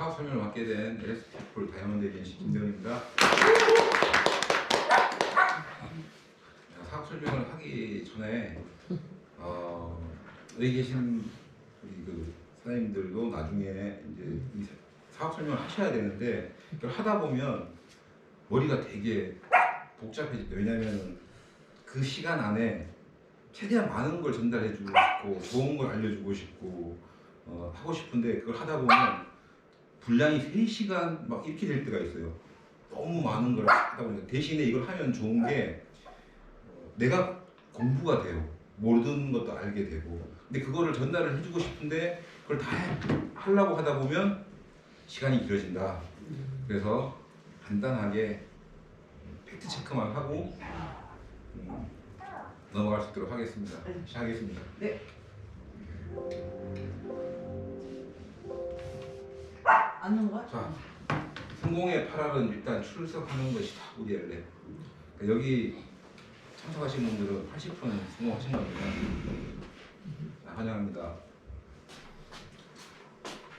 사업 설명을 맡게 된 LST폴 다이아몬드 에이전시 김대훈입니다. 사업 설명을 하기 전에 여기 계신 우리 그 사장님들도 나중에 이제 이 사업 설명을 하셔야 되는데 그걸 하다 보면 머리가 되게 복잡해집니다. 왜냐하면 그 시간 안에 최대한 많은 걸 전달해주고 싶고 좋은 걸 알려주고 싶고 하고 싶은데 그걸 하다 보면 분량이 3시간 막 이렇게 될 때가 있어요. 너무 많은 걸 하다 보니까 대신에 이걸 하면 좋은 게 내가 공부가 돼요. 모르는 것도 알게 되고. 근데 그거를 전달을 해주고 싶은데 그걸 다 하려고 하다 보면 시간이 길어진다. 그래서 간단하게 팩트 체크만 하고 넘어갈 수 있도록 하겠습니다. 시작하겠습니다. 네. 앉는 거야? 자, 성공의 8알은 일단 출석하는 것이다. 우리 LM. 그러니까 여기 참석하신 분들은 80%는 성공하신 겁니다. 자, 환영합니다.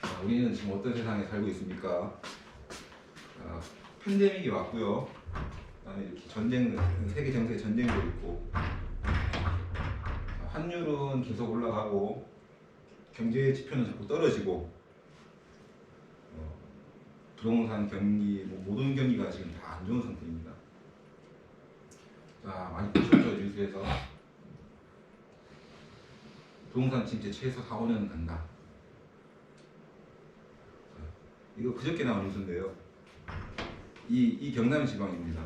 자, 우리는 지금 어떤 세상에 살고 있습니까? 자, 팬데믹이 왔고요. 그다음에 이렇게 전쟁, 세계 정세 전쟁도 있고, 환율은 계속 올라가고, 경제 지표는 자꾸 떨어지고, 부동산 경기, 모든 경기가 지금 다 안 좋은 상태입니다. 자, 많이 보셨죠? 뉴스에서 부동산 침체 최소 4~5년 간다. 자, 이거 그저께 나온 뉴스인데요. 이 경남 지방입니다.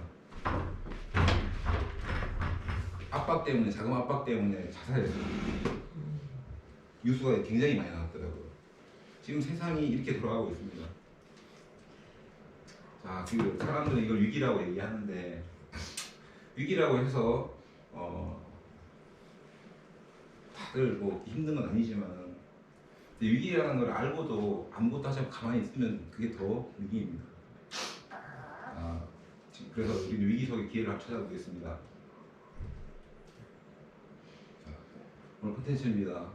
압박 때문에, 자금 압박 때문에 자살했어요. 뉴스가 굉장히 많이 나왔더라고요. 지금 세상이 이렇게 돌아가고 있습니다. 자, 그 사람들은 이걸 위기라고 얘기하는데 위기라고 해서 다들 뭐 힘든 건 아니지만 위기라는 걸 알고도 아무것도 하지 않고 가만히 있으면 그게 더 위기입니다. 그래서 우리는 위기 속의 기회를 찾아보겠습니다. 자, 오늘 콘텐츠입니다.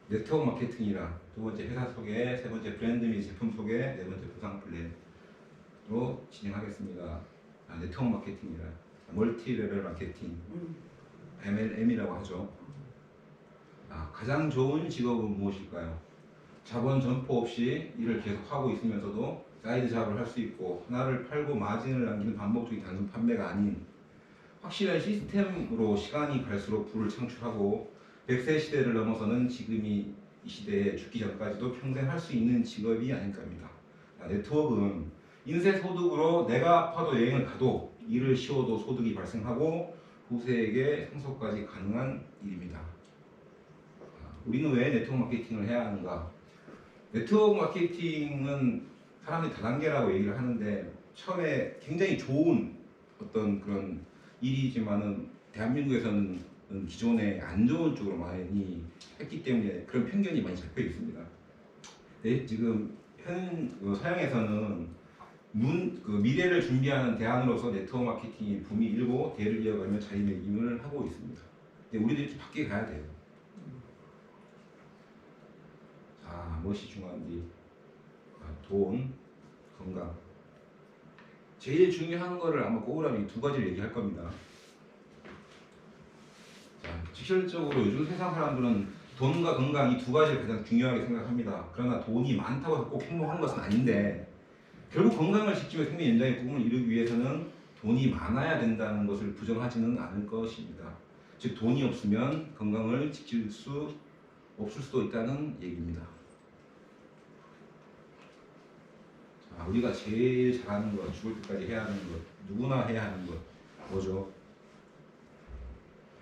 네트워크 마케팅이란 두 번째 회사 소개, 세 번째 브랜드 및 제품 소개, 네 번째 보상 플랜으로 진행하겠습니다. 네트워크 마케팅이란 멀티 레벨 마케팅, MLM이라고 하죠. 가장 좋은 직업은 무엇일까요? 자본 전포 없이 일을 계속 하고 있으면서도 사이드 잡을 할 수 있고 하나를 팔고 마진을 남기는 반복적인 단순 판매가 아닌 확실한 시스템으로 시간이 갈수록 부를 창출하고 100세 시대를 넘어서는 지금이 이 시대에 죽기 전까지도 평생 할 수 있는 직업이 아닐까 합니다. 네트워크는 인쇄 소득으로 내가 아파도 여행을 가도 일을 쉬어도 소득이 발생하고 후세에게 상속까지 가능한 일입니다. 우리는 왜 네트워크 마케팅을 해야 하는가? 네트워크 마케팅은 사람들이 다단계라고 얘기를 하는데 처음에 굉장히 좋은 어떤 그런 일이지만은 대한민국에서는 기존에 안 좋은 쪽으로 많이 했기 때문에 그런 편견이 많이 잡혀 있습니다. 네, 지금 서양에서는 미래를 준비하는 대안으로서 네트워크 마케팅이 붐이 일고 대를 이어가며 자리매김을 하고 있습니다. 근데 우리도 이렇게 밖에 가야 돼요. 자, 무엇이 중요한지. 돈, 건강. 제일 중요한 거를 아마 꼬우라면 두 가지를 얘기할 겁니다. 자, 직설적으로 요즘 세상 사람들은 돈과 건강 이 두 가지를 가장 중요하게 생각합니다. 그러나 돈이 많다고 해서 꼭 행복한 것은 아닌데 결국 건강을 지키며 생명 연장의 꿈을 이루기 위해서는 돈이 많아야 된다는 것을 부정하지는 않을 것입니다. 즉 돈이 없으면 건강을 지킬 수 없을 수도 있다는 얘기입니다. 자, 우리가 제일 잘하는 것, 죽을 때까지 해야 하는 것, 누구나 해야 하는 것 뭐죠?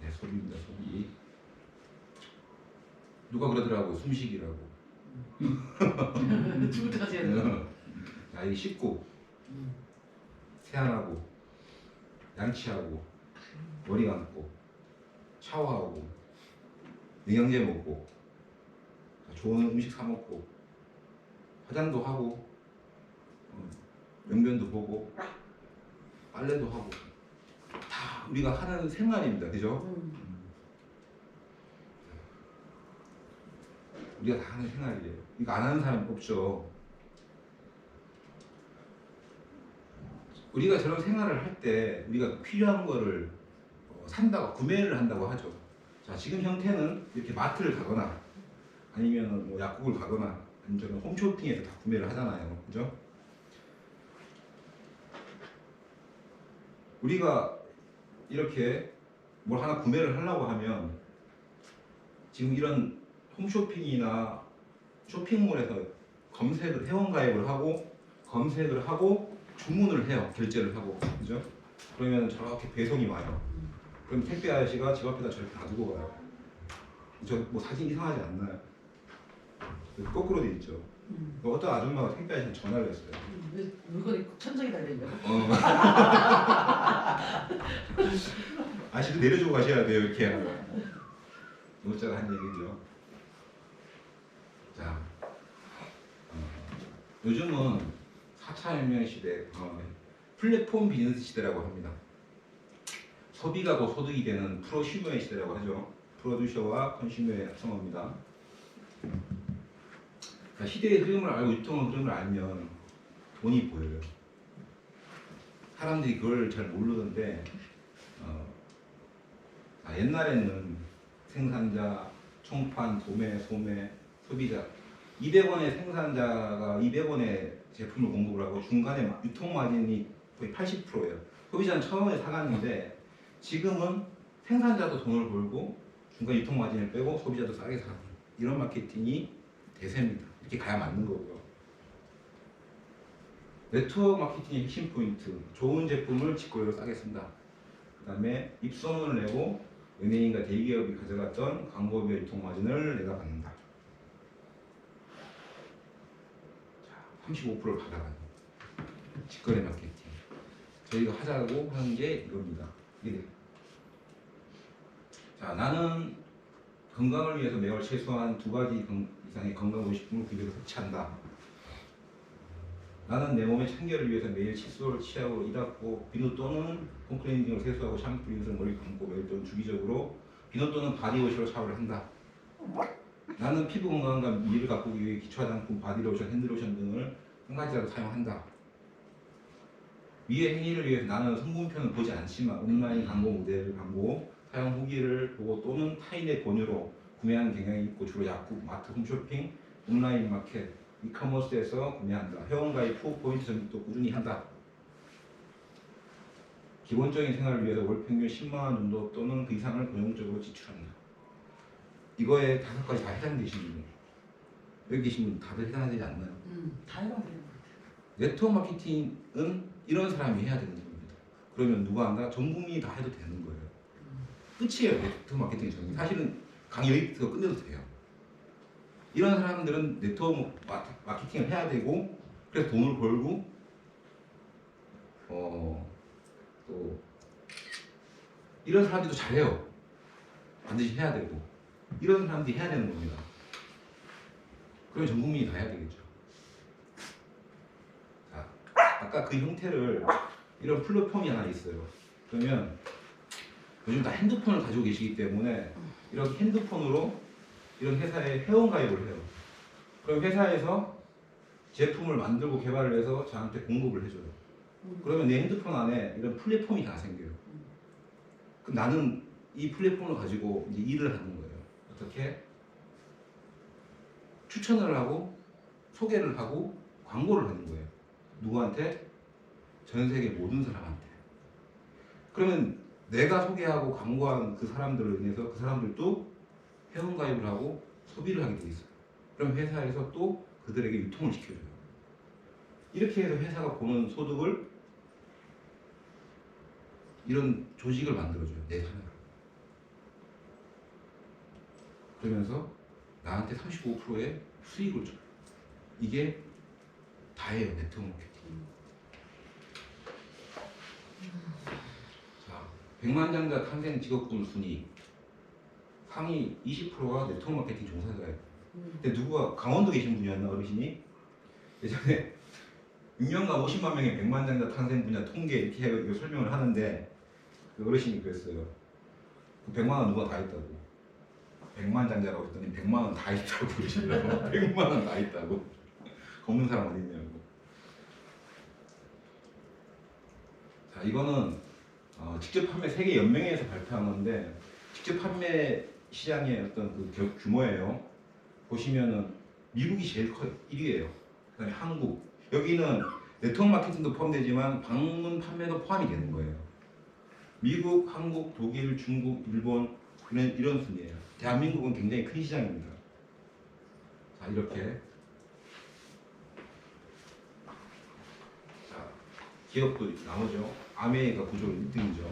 네, 소비입니다. 소비. 누가 그러더라고 숨쉬기라고. 죽을 때까지 해야 돼. 이 씻고 세안하고 양치하고 머리 감고 샤워하고 영양제 먹고 좋은 음식 사 먹고 화장도 하고 명변도 보고 빨래도 하고 다 우리가 하는 생활입니다. 그죠? 우리가 다 하는 생활이에요. 이거 안 하는 사람 없죠. 우리가 저런 생활을 할 때 우리가 필요한 거를 산다고 구매를 한다고 하죠. 자, 지금 형태는 이렇게 마트를 가거나 아니면 뭐 약국을 가거나 아니면 홈쇼핑에서 다 구매를 하잖아요. 그죠? 우리가 이렇게 뭘 하나 구매를 하려고 하면 지금 이런 홈쇼핑이나 쇼핑몰에서 검색을 회원가입을 하고 검색을 하고 주문을 해요. 결제를 하고. 그죠? 그러면 저렇게 배송이 와요. 그럼 택배 아저씨가 집 앞에다 저렇게 놔두고 가요. 저 뭐 사진 이상하지 않나요? 거꾸로 돼 있죠. 어떤 아줌마가 택배 아저씨한테 전화를 했어요. 왜 물건이 천장에 달려있냐고? 아저씨도 내려주고 가셔야 돼요. 이렇게 하는 노자가 한 얘기죠. 자, 요즘은 4차 혁명 시대, 플랫폼 비즈니스 시대라고 합니다. 소비가 곧 소득이 되는 프로슈머의 시대라고 하죠. 프로듀서와 컨슈머의 합성어입니다. 자, 시대의 흐름을 알고 유통의 흐름을 알면 돈이 보여요. 사람들이 그걸 잘 모르는데 옛날에는 생산자, 총판, 도매, 소매, 소비자 200원의 생산자가 200원의 제품을 공급을 하고 중간에 유통 마진이 거의 80%예요. 소비자는 1,000원에 사갔는데 지금은 생산자도 돈을 벌고 중간 유통 마진을 빼고 소비자도 싸게 사는 이런 마케팅이 대세입니다. 이렇게 가야 맞는 거고요. 네트워크 마케팅의 핵심 포인트, 좋은 제품을 직거래로 싸겠습니다. 그 다음에 입소문을 내고 은행인과 대기업이 가져갔던 광고비 유통 마진을 내가 받는다. 자, 35%를 받아가요. 직거래 마케팅. 저희가 하자고 하는 게 이겁니다. 이게. 자, 나는 건강을 위해서 매월 최소한 2가지 이상의 건강보식품을 구입해서 섭취한다. 나는 내 몸의 청결을 위해서 매일 칫솔, 치약으로 이닦고 비누 또는 폼클렌징을 세수하고 샴푸, 린스를 머리 감고 매일 또는 주기적으로 비누 또는 바디워시로 샤워를 한다. 나는 피부 건강과 미를 가꾸기 위해 기초 화장품, 바디로션, 핸드로션 등을 한 가지라도 사용한다. 위의 행위를 위해서 나는 성분표는 보지 않지만 온라인 광고 모델을 광고, 사용 후기를 보고 또는 타인의 권유로 구매하는 경향이 있고 주로 약국, 마트, 홈쇼핑, 온라인 마켓, 이커머스에서 구매한다. 회원가입 후 포인트 적립도 꾸준히 한다. 기본적인 생활을 위해서 월 평균 10만 원 정도 또는 그 이상을 고정적으로 지출한다. 이거에 5가지 다 해당되시는 분, 여기 계신 분 다들 해당되지 않나요? 다 해봐야 되는 것 같아. 네트워크 마케팅은 이런 사람이 해야 되는 겁니다. 그러면 누가 한다? 전 국민이 다 해도 되는 거예요. 끝이에요. 네트워크 마케팅의 정의. 사실은 강의 여기서 끝내도 돼요. 이런 사람들은 네트워크 마케팅을 해야 되고 그래서 돈을 벌고 또 이런 사람들도 잘해요. 반드시 해야 되고 이런 사람들이 해야 되는 겁니다. 그러면 전 국민이 다 해야 되겠죠. 자, 아까 그 형태를 이런 플랫폼이 하나 있어요. 그러면 요즘 다 핸드폰을 가지고 계시기 때문에 이런 핸드폰으로 이런 회사에 회원가입을 해요. 그럼 회사에서 제품을 만들고 개발을 해서 저한테 공급을 해줘요. 그러면 내 핸드폰 안에 이런 플랫폼이 하나 생겨요. 그럼 나는 이 플랫폼을 가지고 이제 일을 하는 거예요. 어떻게? 추천을 하고 소개를 하고 광고를 하는 거예요. 누구한테? 전 세계 모든 사람한테. 그러면 내가 소개하고 광고한 그 사람들로 인해서 그 사람들도 회원가입을 하고 소비를 하게 돼 있어요. 그럼 회사에서 또 그들에게 유통을 시켜줘요. 이렇게 해서 회사가 보는 소득을 이런 조직을 만들어줘요. 내 사내로. 그러면서 나한테 35%의 수익을 줘요. 이게 다예요. 네트워크 마케팅. 자, 백만장자 탄생 직업군 순위 상위 20%가 네트워크 마케팅 종사자예요. 근데 누구가 강원도 계신 분이었나 어르신이 예전에 6년간 50만 명의 백만장자 탄생 분야 통계 이렇게 해서 이거 설명을 하는데 그 어르신이 그랬어요. 그 100만 원 누가 다 했다고. 100만 장자라고 했더니 100만 원 다 있다고 그러시더라고. 100만 원 다 있다고. 없는 사람 어디 있냐고. 자, 이거는 직접 판매 세계 연맹회에서 발표한 건데 직접 판매 시장의 어떤 그 규모예요. 보시면은 미국이 제일 커요. 1위예요. 그다음에 한국. 여기는 네트워크 마케팅도 포함되지만 방문 판매도 포함이 되는 거예요. 미국, 한국, 독일, 중국, 일본 이런 순이에요. 대한민국은 굉장히 큰 시장입니다. 자, 이렇게 자, 기업도 나오죠. 아메이가 구조로 1등이죠.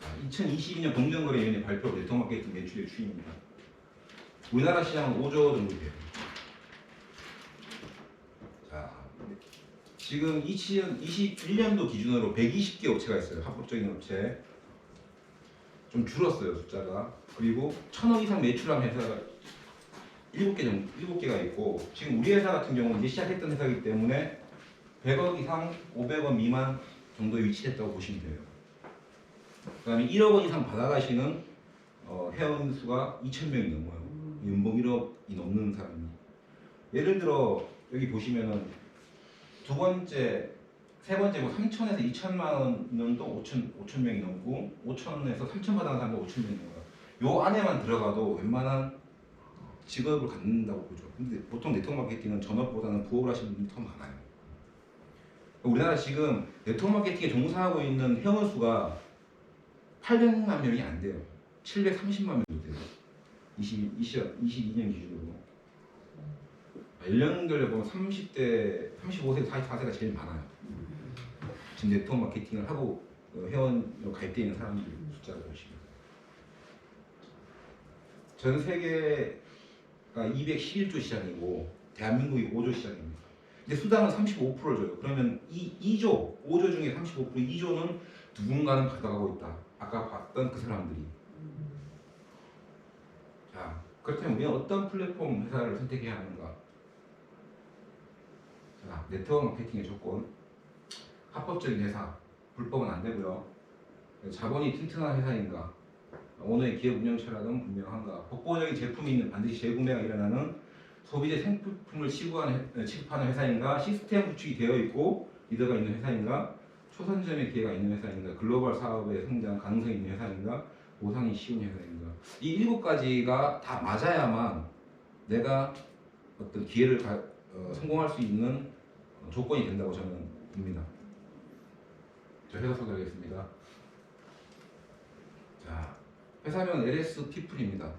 자, 2022년 공정거래위원회 발표 네트워크 마케팅 매출의 추이입니다. 우리나라 시장은 5조 정도 돼요. 자, 지금 2021년도 기준으로 120개 업체가 있어요. 합법적인 업체. 좀 줄었어요, 숫자가. 그리고 1,000억 이상 매출한 회사가 7개가 있고, 지금 우리 회사 같은 경우는 이제 시작했던 회사이기 때문에 100억 이상, 500원 미만 정도에 위치했다고 보시면 돼요. 그 다음에 1억 원 이상 받아가시는 회원 수가 2,000명이 넘어요. 연봉 1억이 넘는 사람이. 예를 들어 여기 보시면은 두 번째, 세 번째 뭐 3천에서 2천만 원도 5천 명이 넘고 5천에서 3천 받아가는 사람도 5천 명이 넘어요. 요 안에만 들어가도 웬만한 직업을 갖는다고 보죠. 근데 보통 네트워크 마케팅은 전업보다는 부업을 하시는 분이 더 많아요. 우리나라 지금 네트워크 마케팅에 종사하고 있는 회원 수가 800만 명이 안 돼요. 730만 명 정도 돼요. 22년 기준으로. 연령별로 보면 30대, 35세, 44세가 제일 많아요. 지금 네트워크 마케팅을 하고 회원으로 가입되어 있는 사람들 숫자를 보시면. 전 세계가 211조 시장이고 대한민국이 5조 시장입니다. 근데 수당은 35%를 줘요. 그러면 5조 중에 35%, 2조는 누군가는 받아가고 있다. 아까 봤던 그 사람들이. 자, 그렇다면 우리는 어떤 플랫폼 회사를 선택해야 하는가? 자, 네트워크 마케팅의 조건. 합법적인 회사, 불법은 안 되고요. 자본이 튼튼한 회사인가? 오너의 기업 운영 철학은 분명한가? 독보적인 제품이 있는 반드시 재구매가 일어나는 소비재 생필품을 취급하는 회사인가? 시스템 구축이 되어 있고 리더가 있는 회사인가? 초선점의 기회가 있는 회사인가? 글로벌 사업의 성장 가능성이 있는 회사인가? 보상이 쉬운 회사인가? 이 7가지가 다 맞아야만 내가 어떤 기회를 성공할 수 있는 조건이 된다고 저는 봅니다. 저 회사 소개하겠습니다. 자, 회사명 LS 피플입니다.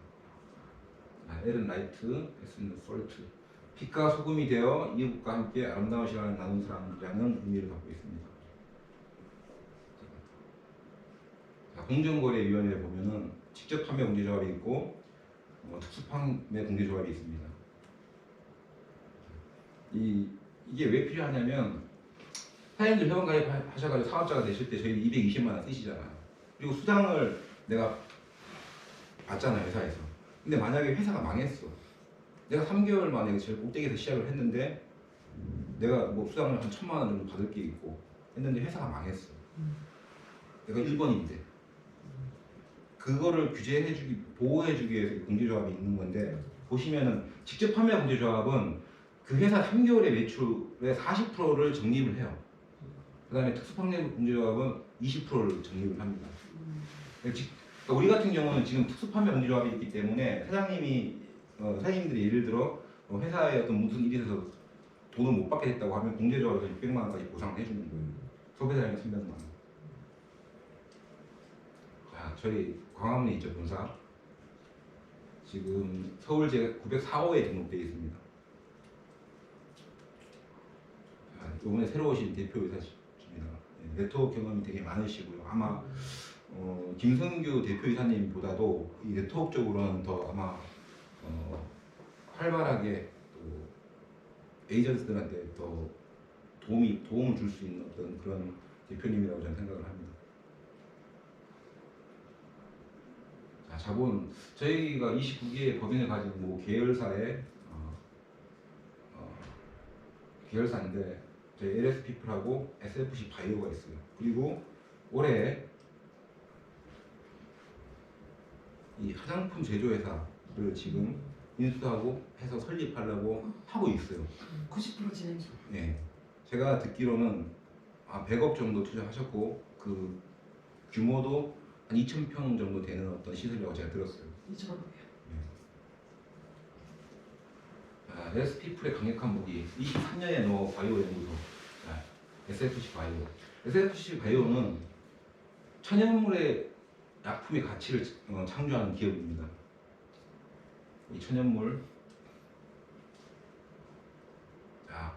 L은 라이트, S는 솔트. 빛과 소금이 되어 이웃과 함께 아름다운 시간을 나눈 사람이라는 의미를 갖고 있습니다. 자, 공정거래위원회에 보면은 직접 판매 공제조합이 있고 특수 판매 공제조합이 있습니다. 이게 왜 필요하냐면 사장님들 회원 가입하셔가지고 사업자가 되실 때 저희 220만 원 쓰시잖아요. 그리고 수당을 내가 받잖아요, 회사에서. 근데 만약에 회사가 망했어. 내가 3개월 만에 제일 꼭대기에서 시작을 했는데 내가 뭐 수당을 한 1,000만 원 정도 받을 게 있고 했는데 회사가 망했어. 내가 1번인데 그거를 규제해주기, 보호해주기 위해서 공제조합이 있는 건데 보시면은 직접 판매 공제조합은 그 회사 3개월의 매출의 40%를 적립을 해요. 그 다음에 특수판매 공제조합은 20%를 적립을 합니다. 그러니까 우리 같은 경우는 지금 특수판매 공제조합이 있기 때문에 사장님들이 예를 들어 회사에 어떤 무슨 일이 있어서 돈을 못 받게 됐다고 하면 공제조합에서 600만 원까지 보상을 해주는 거예요. 소비자에게 300만 원. 자, 저희 광화문에 있죠, 본사. 지금 서울제 904호에 등록되어 있습니다. 자, 이번에 새로 오신 대표이사십니다. 네트워크 경험이 되게 많으시고요. 아마 김성규 대표이사님보다도 이 네트워크 쪽으로는 더 아마 활발하게 또 에이전트들한테 더 도움을 줄 수 있는 어떤 그런 대표님이라고 저는 생각을 합니다. 자, 자본 저희가 29개의 법인을 가지고 계열사의 계열사인데 저희 LS 피플하고 SFC 바이오가 있어요. 그리고 올해 이 화장품 제조회사를 지금 인수하고 해서 설립하려고 하고 있어요. 90% 진행 중. 네, 제가 듣기로는 한 100억 정도 투자하셨고 그 규모도 한 2,000평 정도 되는 어떤 시설이라고 제가 들었어요. 이처럼 SP풀의 강력한 무기 23년에 노 바이오 연구소 SFC 바이오. SFC 바이오는 천연물의 약품의 가치를 창조하는 기업입니다. 이 천연물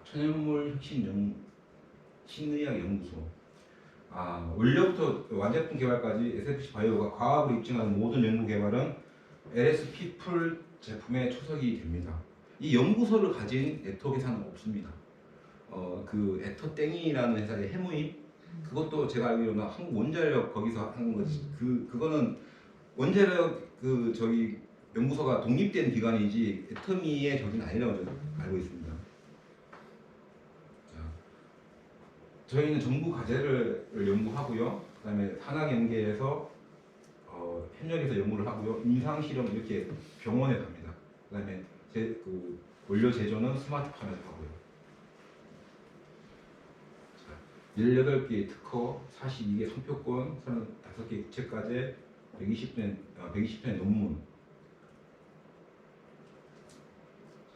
천연물 혁신 신의학 연구소. 원료부터 완제품 개발까지 SFC 바이오가 과학으로 입증하는 모든 연구 개발은 LSP 풀 제품의 초석이 됩니다. 이 연구소를 가진 네트워크 회사는 없습니다. 그 에터땡이라는 회사의 해무입 그것도 제가 알기로는 한국 원자력 거기서 하는 거지. 그거는 원자력 저기 연구소가 독립된 기관이지 애터미의 적은 아니라고 저는 알고 있습니다. 자, 저희는 정부 과제를 연구하고요. 그다음에 산학 연계에서 현역에서 연구를 하고요. 임상 실험 이렇게 병원에 갑니다. 그다음에 그 원료 제조는 스마트팜에서 하고요. 18개의 특허, 42개 선표권, 35개 국제과제, 120편 논문.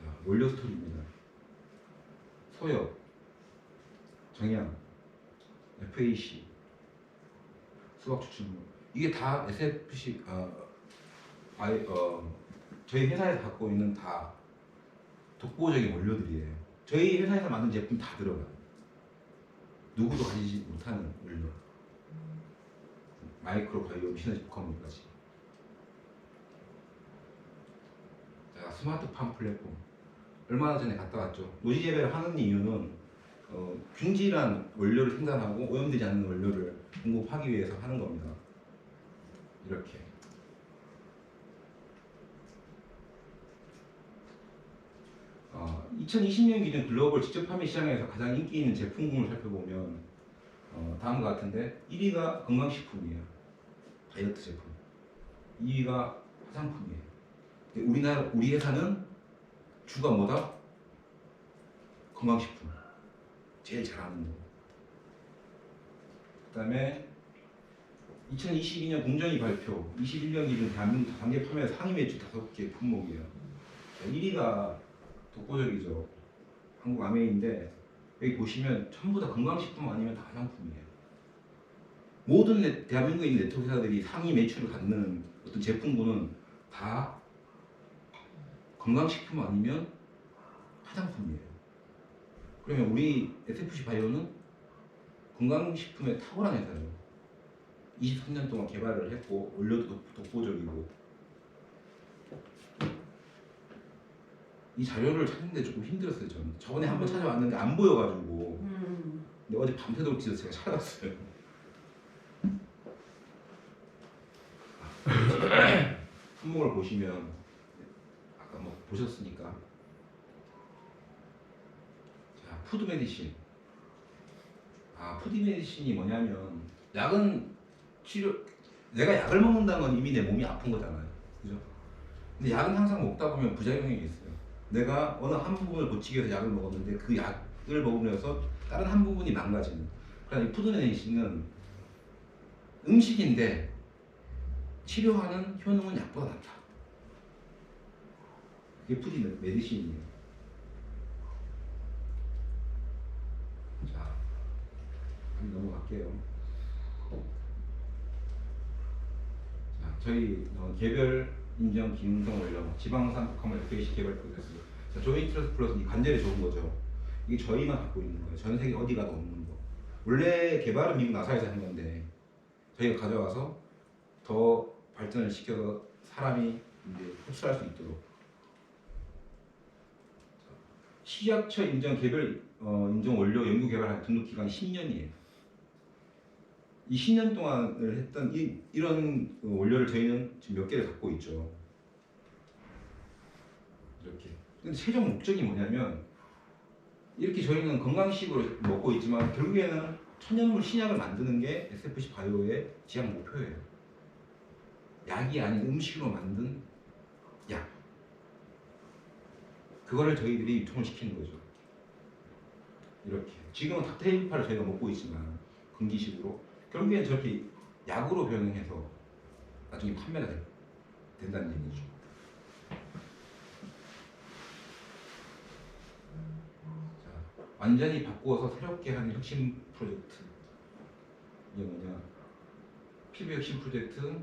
자, 원료 스토리입니다. 소엽, 정양, FAC, 수박 추출물. 이게 다 SFC 저희 회사에서 갖고 있는 다 독보적인 원료들이에요. 저희 회사에서 만든 제품 다 들어가요. 누구도 가지지 못하는 원료. 마이크로 바이오 시너지 복합물까지. 자, 스마트팜 플랫폼. 얼마 전에 갔다 왔죠. 노지 재배를 하는 이유는 균질한 원료를 생산하고 오염되지 않는 원료를 공급하기 위해서 하는 겁니다. 이렇게. 2020년 기준 글로벌 직접 판매 시장에서 가장 인기 있는 제품군을 살펴보면 다음과 같은데 1위가 건강식품이에요. 다이어트 제품. 2위가 화장품이에요. 우리 회사는 주가 뭐다? 건강식품. 제일 잘하는 거. 그 다음에 2022년 공정위 발표 21년 기준 대한민국 단계 판매 상위 매출 5개 품목이에요. 1위가 독보적이죠. 한국 아메인데 여기 보시면 전부 다 건강식품 아니면 다 화장품이에요. 모든 대한민국에 있는 네트워크 회사들이 상위 매출을 갖는 어떤 제품군은 다 건강식품 아니면 화장품이에요. 그러면 우리 SFC 바이오는 건강식품에 탁월한 회사예요. 23년 동안 개발을 했고 원료도 독보적이고. 이 자료를 찾는데 조금 힘들었어요. 저는 저번에 한번 찾아왔는데 안 보여가지고 근데 어제 밤새도록 뒤져서 제가 찾아왔어요. 품목을 보시면 아까 뭐 보셨으니까 자, 푸드 메디신. 푸드 메디신이 뭐냐면 약은 내가 약을 먹는다는 건 이미 내 몸이 아픈 거잖아요. 그죠? 근데 약은 항상 먹다 보면 부작용이 있어요. 내가 어느 한 부분을 고치기 위해서 약을 먹었는데 그 약을 먹으면서 다른 한 부분이 망가지는. 그러니까 이 푸드 메디신은 음식인데 치료하는 효능은 약보다 낫다. 그게 푸드 메디신이에요. 자, 넘어갈게요. 자, 저희 개별 인정 기능성 원료 지방산 복합물 FAC 개발 프로세스. 자, 조인트러스 플러스 이 관절이 좋은 거죠. 이게 저희만 갖고 있는 거예요. 전 세계 어디 가도 없는 거. 원래 개발은 미국 나사에서 한 건데 저희가 가져와서 더 발전을 시켜서 사람이 이제 흡수할 수 있도록. 식약처 인정 개별 인정 원료 연구 개발한 등록 기간이 10년이에요. 이 10년 동안을 했던 이런 원료를 저희는 지금 몇 개를 갖고 있죠. 이렇게. 근데 최종 목적이 뭐냐면 이렇게 저희는 건강식으로 먹고 있지만 결국에는 천연물 신약을 만드는 게 SFC 바이오의 지향 목표예요. 약이 아닌 음식으로 만든 약. 그거를 저희들이 유통을 시키는 거죠. 이렇게 지금은 닥테일파를 저희가 먹고 있지만 금기식으로 결국에는 저렇게 약으로 변형해서 나중에 판매가 된다는 얘기죠. 자, 완전히 바꾸어서 새롭게 하는 혁신 프로젝트. 이게 뭐냐? 피부 혁신 프로젝트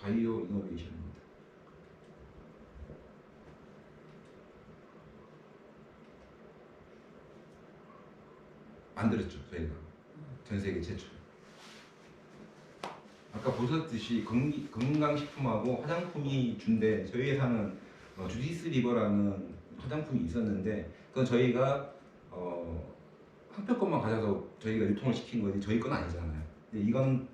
바이오 이노베이션입니다. 만들었죠, 저희가. 전 세계 최초. 아까 보셨듯이 건강식품하고 화장품이 준데 저희 회사는 주디스 리버라는 화장품이 있었는데 그건 저희가 한표 것만 가져서 저희가 유통을 시킨 거지 저희 건 아니잖아요. 근데 이건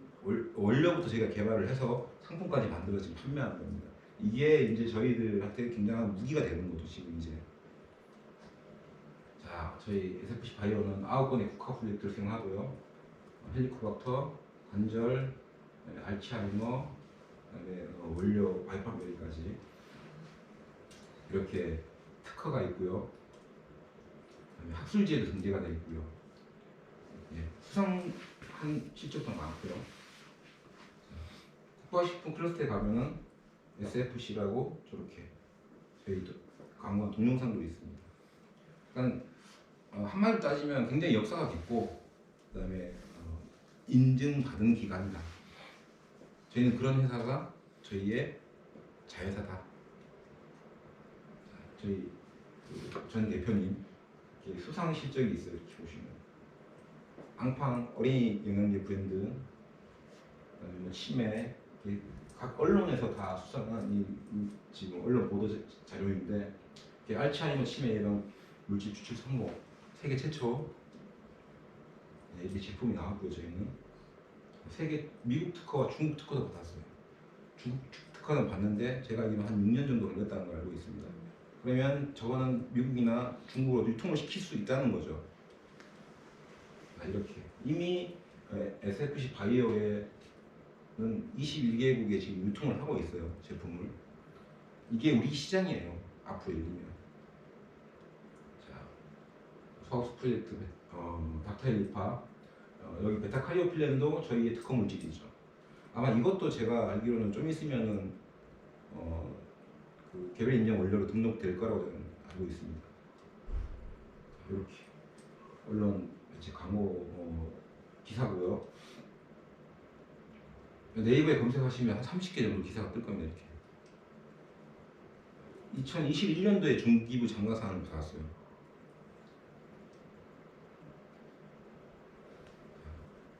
원료부터 저희가 개발을 해서 상품까지 만들어 지금 판매하는 겁니다. 이게 이제 저희들한테 굉장한 무기가 되는 거죠 지금 이제. 자, 저희 SFC 바이오는 9건의 국가 프로젝트를 수행하고요. 헬리코박터, 관절, 그다음에 알츠하이머, 그다음에 원료 바이파베리까지 이렇게 특허가 있고요. 그다음에 학술지에도 등재가 되어 있고요. 예, 수상한 실적도 많고요. 국가식품 클러스터에 가면은 SFC라고 저렇게 저희도 광고한 동영상도 있습니다. 그러니까 한마디로 따지면 굉장히 역사가 깊고 그다음에 인증받은 기관이다. 저희는 그런 회사가 저희의 자회사다. 저희 전 대표님 이렇게 수상 실적이 있어요. 이렇게 보시면 앙팡 어린이 영양제 브랜드, 그다음에 뭐 치매, 각 언론에서 다 수상한 이 지금 언론 보도 자료인데 알츠하이머 치매 예방 물질 추출 성공 세계 최초. 네, 이게 제품이 나왔고요. 저희는 세계 미국 특허와 중국 특허도 받았어요. 중국 특허는 받는데 제가 알기로는 한 6년 정도 걸렸다는 걸 알고 있습니다. 그러면 저거는 미국이나 중국으로 유통을 시킬 수 있다는 거죠. 이렇게 이미 SFC 바이오에는 21개국에 지금 유통을 하고 있어요. 제품을. 이게 우리 시장이에요. 앞으로 얘기면. 자, 소학수 프로젝트 닥터헬리파 여기 베타카리오필렌도 저희의 특허 물질이죠. 아마 이것도 제가 알기로는 좀 있으면은 그 개별 인증 원료로 등록될 거라고 저는 알고 있습니다. 이렇게 언론 매체 광고 기사고요. 네이버에 검색하시면 한 30개 정도 기사가 뜰 겁니다. 이렇게 2021년도에 중기부 장가상을 받았어요.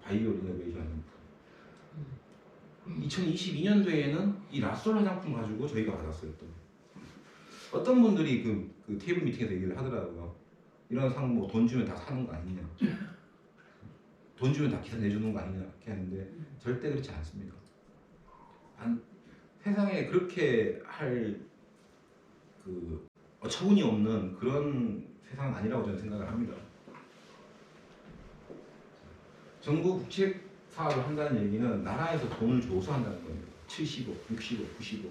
바이오 리노베이션. 2022년도에는 이 라솔 화장품 가지고 저희가 받았어요. 또 어떤 분들이 그 테이블 미팅에서 얘기를 하더라고요. 이런 상 뭐 돈 주면 다 사는 거 아니냐, 돈 주면 다 기사 내주는 거 아니냐 이렇게 하는데 절대 그렇지 않습니다. 세상에 그렇게 할 그 어처구니 없는 그런 세상은 아니라고 저는 생각을 합니다. 정부 국책 사업을 한다는 얘기는 나라에서 돈을 줘서 한다는 겁니다. 75, 65, 95.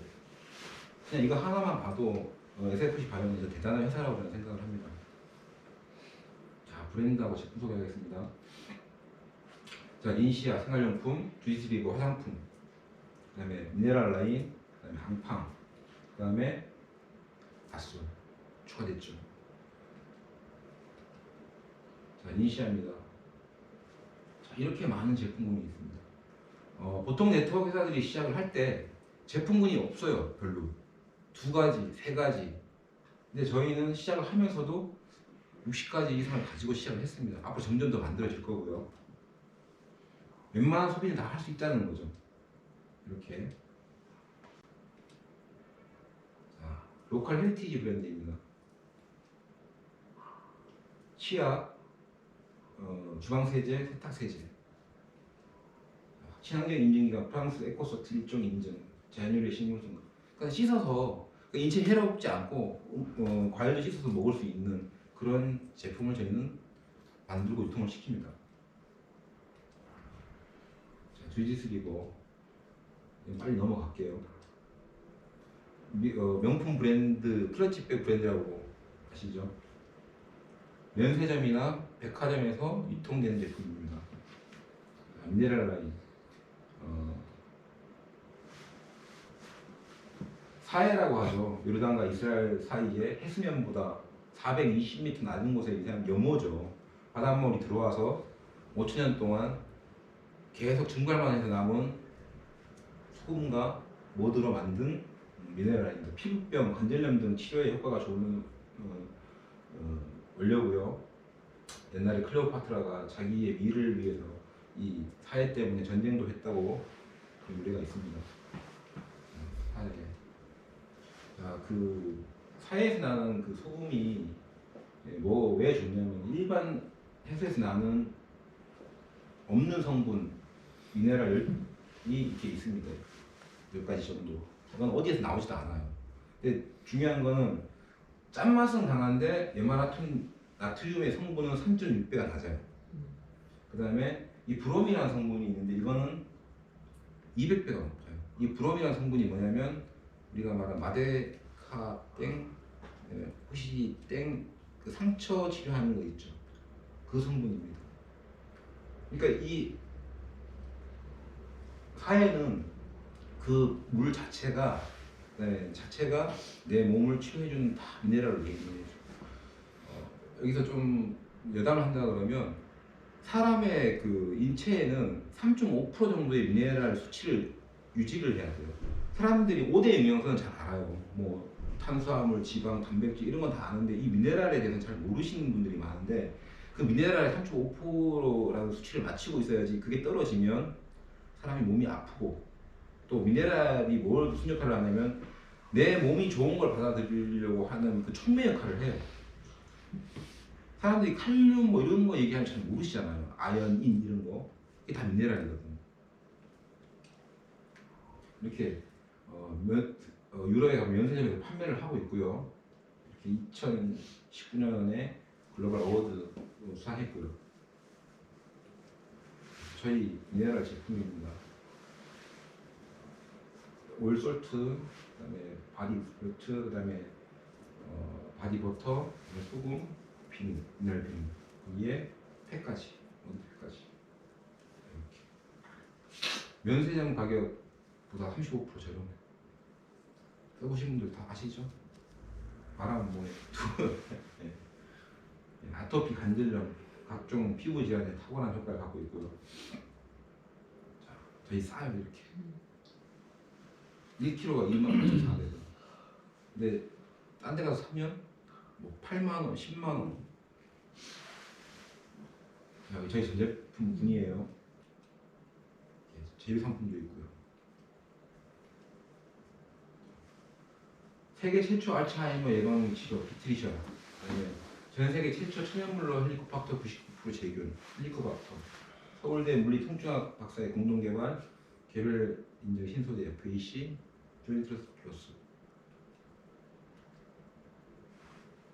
그냥 이거 하나만 봐도 SFC 바이오는 대단한 회사라고 저는 생각을 합니다. 자, 브랜드하고 제품 소개하겠습니다. 자, 린시아 생활용품, 주디스리버 화장품, 그다음에 미네랄 라인, 그다음에 앙팡, 그다음에 아수 추가됐죠. 자, 린시아입니다. 자, 이렇게 많은 제품군이 있습니다. 보통 네트워크 회사들이 시작을 할 때 제품군이 없어요. 별로 2가지, 3가지. 근데 저희는 시작을 하면서도 60가지 이상을 가지고 시작을 했습니다. 앞으로 점점 더 만들어질 거고요. 웬만한 소비는 다 할 수 있다는 거죠. 이렇게. 자, 로컬 헬티지 브랜드입니다. 치약, 주방세제, 세탁세제. 친환경 인증기관 프랑스 에코소트 1종 인증, 자연유래 식물성. 그러니까 씻어서 인체 해롭지 않고 과일도 씻어서 먹을 수 있는 그런 제품을 저희는 만들고 유통을 시킵니다. 자, 주디스리버 빨리 넘어갈게요. 명품 브랜드 클러치백 브랜드라고 아시죠? 면세점이나 백화점에서 유통되는 제품입니다. 미네랄 라인. 사해라고 하죠. 요르단과 이스라엘 사이에 해수면보다 420m 낮은 곳에 위치한 염호죠. 바닷물이 들어와서 5천년 동안 계속 증발만 해서 남은 소금과 모드로 만든 미네랄입니다. 피부병, 관절염 등 치료에 효과가 좋은 원료고요. 옛날에 클레오파트라가 자기의 미를 위해서 이 사해 때문에 전쟁도 했다고 그 유래가 있습니다. 사해. 자, 그 사해에서 나는 그 소금이 뭐 왜 좋냐면 일반 해수에서 나는 없는 성분 미네랄이 이렇게 있습니다. 몇 가지 정도. 그건 어디에서 나오지도 않아요. 근데 중요한 거는 짠맛은 강한데 나트륨의 성분은 3.6배가 낮아요. 그 다음에 이 브롬이라는 성분이 있는데 이거는 200배가 높아요. 이 브롬이라는 성분이 뭐냐면 우리가 말한 마데카 땡, 혹시 땡그 상처 치료하는 거 있죠. 그 성분입니다. 그러니까 이 사해는 그 물 자체가 내 몸을 치료해주는 다 미네랄로 되어 있는 거죠. 여기서 좀 여담을 한다 그러면 사람의 그 인체에는 3.5% 정도의 미네랄 수치를 유지를 해야 돼요. 사람들이 5대 영양소는 잘 알아요. 뭐 탄수화물, 지방, 단백질 이런 건 다 아는데 이 미네랄에 대해서는 잘 모르시는 분들이 많은데 그 미네랄의 3.5%라는 수치를 맞추고 있어야지 그게 떨어지면 사람이 몸이 아프고 또 미네랄이 뭘 무슨 역할을 하냐면 내 몸이 좋은 걸 받아들이려고 하는 그 촉매 역할을 해요. 사람들이 칼륨 뭐 이런 거 얘기하면 잘 모르시잖아요. 아연, 인 이런 거 이게 다 미네랄이거든요. 이렇게 유럽에 가면 면세점에서 판매를 하고 있고요. 이렇게 2019년에 글로벌 어워드 수상했고요. 저희 미네랄 제품입니다. 올솔트, 그다음에 바디솔트, 그다음에 바디버터, 소금, 비누, 미네랄 비누, 거기에 팩까지, 모든 팩까지 이렇게 면세점 가격보다 35% 저렴해. 써보신 분들 다 아시죠? 말하면 뭐해? 네. 아토피, 관절염, 각종 피부 질환에 탁월한 효과를 갖고 있고요. 자, 저희 싸요 이렇게. 1kg가 28,400원. 근데 딴 데 가서 사면 뭐 8만원, 10만원. 저희 전 제품 분이에요. 제휴 상품도 있고요. 세계 최초 알츠하이머 예방 치료 비트리셔. 전 세계 최초 천연물로 헬리코박터 99% 제균 헬리코박터. 서울대 물리통증학 박사의 공동 개발 개별 인증 신소재 FAC 조인트러스 플러스.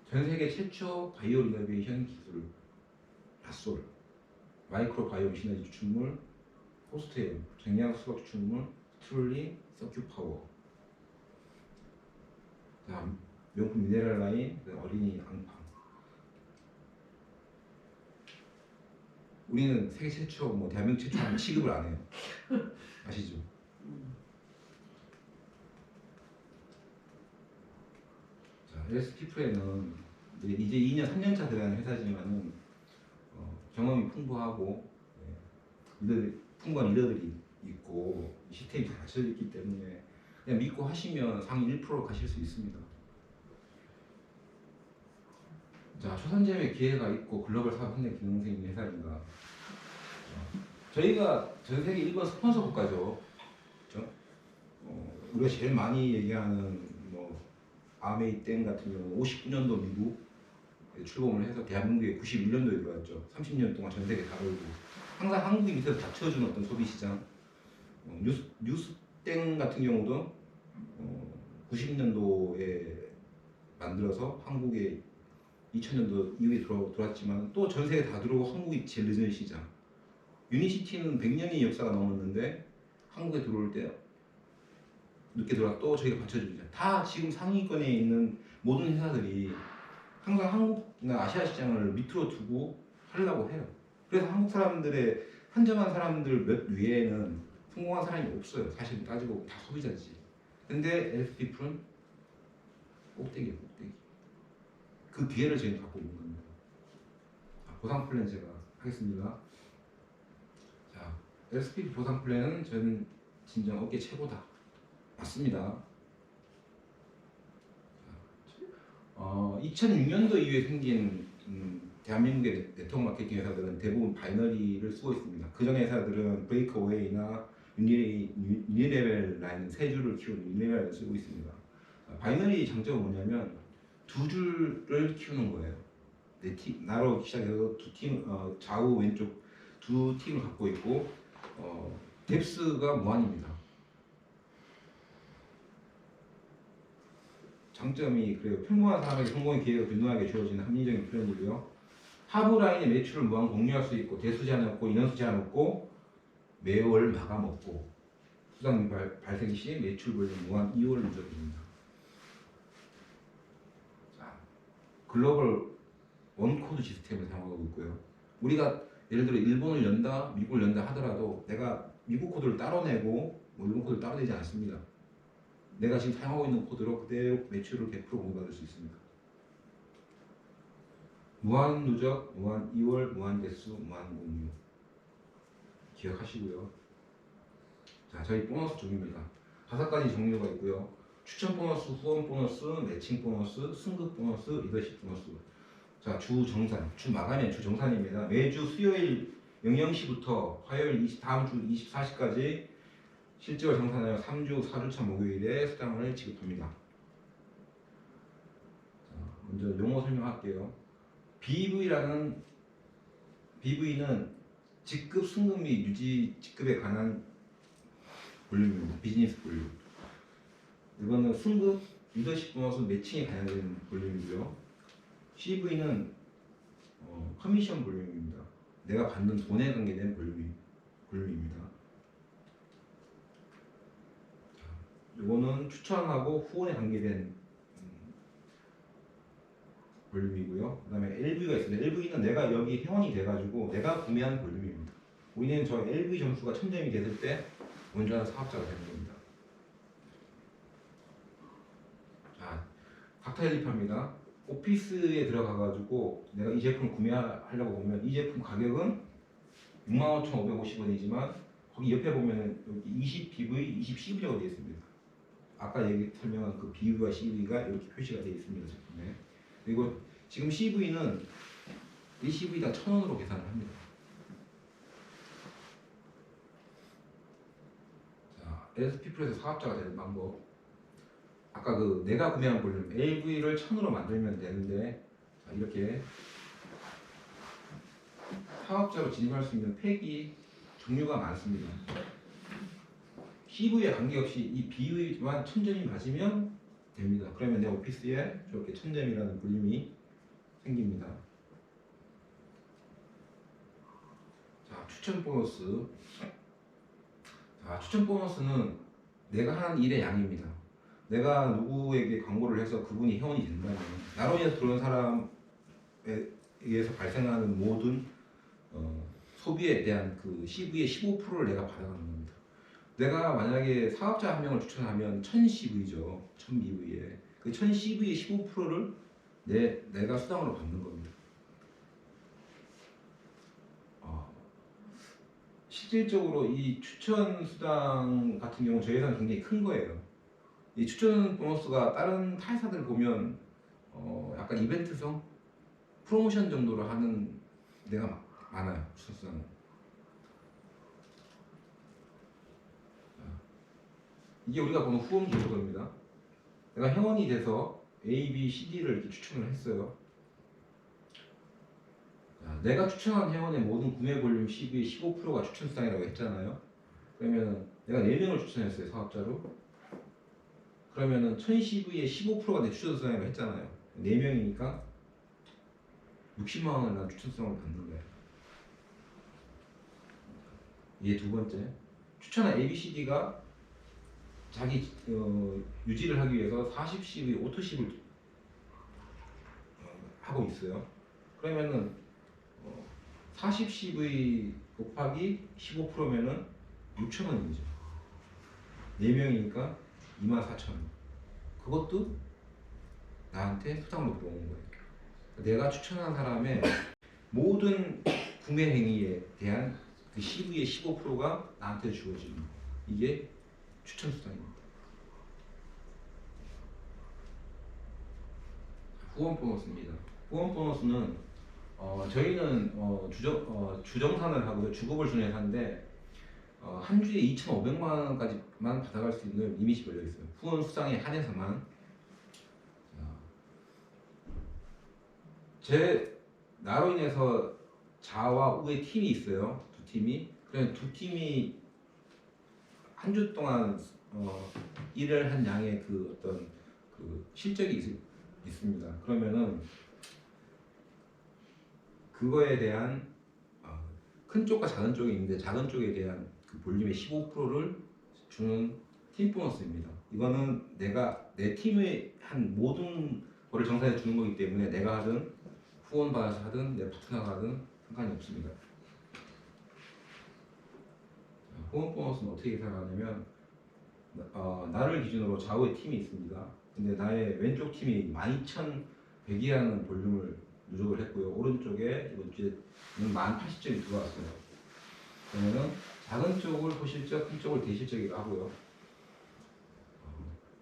전 세계 최초 바이오 리노베이션 기술 라솔. 마이크로 바이옴 시너지 추출물 호스트웨어 정량 수박 추출물 트롤리 서큐 파워. 자, 명품 미네랄 라인 어린이 앙팡. 우리는 세계 최초, 뭐 대한민국 최초 하면 취급을 안 해요. 아시죠? 자, LS피프에는 이제 2년, 3년차 들어가는 회사지만은 경험이 풍부하고 풍부한 리더들이 있고 시스템이 잘 갖춰져 있기 때문에 그냥 믿고 하시면 상위 1% 가실 수 있습니다. 자, 초선제의 기회가 있고 글로벌 사업 협력 기능성 있는 회사입니다. 저희가 전 세계 1번 스폰서 국가죠. 그렇죠? 우리가 제일 많이 얘기하는 뭐 아메이 땡 같은 경우 59년도 미국 출범을 해서 대한민국에 91년도에 들어왔죠. 30년 동안 전 세계 다 돌고 항상 한국이 밑에서 받쳐주는 어떤 소비 시장. 뉴스땡 같은 경우도 90년도에 만들어서 한국에 2000년도 이후에 들어왔지만 또 전 세계 다 들어오고 한국이 제일 늦은 시장. 유니시티는 100년의 역사가 넘었는데 한국에 들어올 때 늦게 들어와 또 저희가 받쳐줍니다. 다 지금 상위권에 있는 모든 회사들이 항상 한국 아시아 시장을 밑으로 두고 하려고 해요. 그래서 한국 사람들의 한정한 사람들 몇 위에는 성공한 사람이 없어요. 사실 따지고 다 소비자지. 근데 LSP풀은 꼭대기예요, 꼭대기. 그 기회를 지금 갖고 있는 겁니다. 자, 보상 플랜 제가 하겠습니다. 자, LSP 보상 플랜은 저는 진정 업계 최고다. 맞습니다. 2006년도 이후에 생긴 대한민국의 네트워크 마케팅 회사들은 대부분 바이너리를 쓰고 있습니다. 그 전에 회사들은 브레이크어웨이나 유니레벨 라인 세 줄을 키우는 유니레벨을 쓰고 있습니다. 바이너리 장점은 뭐냐면 두 줄을 키우는 거예요. 나로 시작해서 두 팀, 좌우 왼쪽 두 팀을 갖고 있고 뎁스가 무한입니다. 장점이 그래요. 평범한 사람에게 성공의 기회가 균등하게 주어지는 합리적인 표현이고요. 하부 라인의 매출을 무한 공유할 수 있고 대수 제한 없고 인원수 제한 없고 매월 마감 없고 수당 발생 시 매출 볼륨 무한 2월 누적입니다. 자, 글로벌 원코드 시스템을 사용하고 있고요. 우리가 예를 들어 일본을 연다, 미국을 연다 하더라도 내가 미국 코드를 따로 내고 일본 코드를 따로 내지 않습니다. 내가 지금 사용하고 있는 코드로 그대로 매출을 100% 공유받을 수 있습니다. 무한 누적, 무한 2월, 무한 대수, 무한 공유 기억하시고요. 자, 저희 보너스 종입니다. 5가지 종류가 있고요. 추천 보너스, 후원 보너스, 매칭 보너스, 승급 보너스, 리더십 보너스. 자, 주 정산, 주 마감이 주 정산입니다. 매주 수요일 00시부터 화요일 다음 주 24시까지 실적을 정산하여 3주, 4주차 목요일에 수당을 지급합니다. 자, 먼저 용어 설명할게요. BV는 직급, 승급 및 유지 직급에 관한 볼륨입니다. 비즈니스 볼륨. 이거는 승급, 리더십 보너스, 매칭에 관련된 볼륨이고요. CV는 커미션 볼륨입니다. 내가 받는 돈에 관계된 볼륨입니다. 이거는 추천하고 후원에 관계된 볼륨이고요. 그 다음에 LV가 있습니다. LV는 내가 여기 회원이 돼가지고 내가 구매한 볼륨입니다. 우리는 저 LV 점수가 1000점이 됐을 때 온전한 사업자가 되는 겁니다. 자, 닥터헬리파입니다. 오피스에 들어가가지고 내가 이 제품을 구매하려고 보면 이 제품 가격은 65,550원이지만 거기 옆에 보면 여기 20PV, 20CV라고 되어 있습니다. 아까 설명한 그 BV와 CV가 이렇게 표시가 되어 있습니다. 제품에. 그리고 지금 CV는 이 CV당 1,000원으로 계산을 합니다. 자, LSP풀에서 사업자가 되는 방법. 아까 그 내가 구매한 볼륨 LV를 1,000으로 만들면 되는데 자, 이렇게 사업자로 진입할 수 있는 팩이 종류가 많습니다. CV에 관계없이 이 BV만 1000점이 맞으면 됩니다. 그러면 내 오피스에 저렇게 1000점이라는 볼륨이 생깁니다. 자, 추천 보너스. 자, 추천 보너스는 내가 하는 일의 양입니다. 내가 누구에게 광고를 해서 그분이 회원이 된다면 나로 인해서 들어온 사람에 의해서 발생하는 모든 소비에 대한 그 CV의 15%를 내가 받아가는 겁니다. 내가 만약에 사업자 한 명을 추천하면 1000CV죠. 1000BV에 그 1000CV의 15%를 내가 수당으로 받는 겁니다. 실질적으로 이 추천 수당 같은 경우 저희 회사는 굉장히 큰 거예요. 이 추천 보너스가 다른 타회사들 보면 약간 이벤트성 프로모션 정도로 하는 데가 많아요. 추천 수당은. 이게 우리가 보는 후원 기록입니다. 내가 회원이 돼서 A, B, C, D를 이렇게 추천을 했어요. 자, 내가 추천한 회원의 모든 구매 볼륨 CV의 15%가 추천 수당이라고 했잖아요. 그러면 내가 4명을 추천했어요. 사업자로. 그러면은 1000CV의 15%가 내 추천 수당이라고 했잖아요. 4명이니까 60만 원을 난 추천 수당을 받는 거예요. 이게 두 번째. 추천한 ABCD가 자기 유지를 하기 위해서 40CV, 오토십을 하고 있어요. 그러면은 40CV 곱하기 15%면은 6,000원이죠. 4명이니까 24,000원. 그것도 나한테 수당으로 들어오는 거예요. 내가 추천한 사람의 모든 구매 행위에 대한 그 CV의 15%가 나한테 주어지는 거. 이게 추천 수당입니다. 후원 보너스입니다. 후원 보너스는 저희는 주정산을 하고요. 주급을 주는 회사인데 한 주에 2,500만 원까지만 받아갈 수 있는 리밋이 걸려 있어요. 후원 수당에 한해서만. 제 나로 인해서 좌와 우의 팀이 있어요. 두 팀이. 그러면 두 팀이 한 주 동안 일을 한 양의 그 어떤 그 실적이 있습니다. 그러면은 그거에 대한 큰 쪽과 작은 쪽이 있는데 작은 쪽에 대한 그 볼륨의 15%를 주는 팀 보너스입니다. 이거는 내가 내 팀의 한 모든 거를 정산해 주는 거기 때문에 내가 하든 후원 받아서 하든 내 파트너가 하든 상관이 없습니다. 후원 보너스는 어떻게 계산하냐면 나를 기준으로 좌우의 팀이 있습니다. 근데 나의 왼쪽 팀이 12,100이라는 볼륨을 누적을 했고요. 오른쪽에 이번 주에는 1080점이 들어왔어요. 그러면은 작은 쪽을 소실적, 큰 쪽을 대실적이라고 하고요.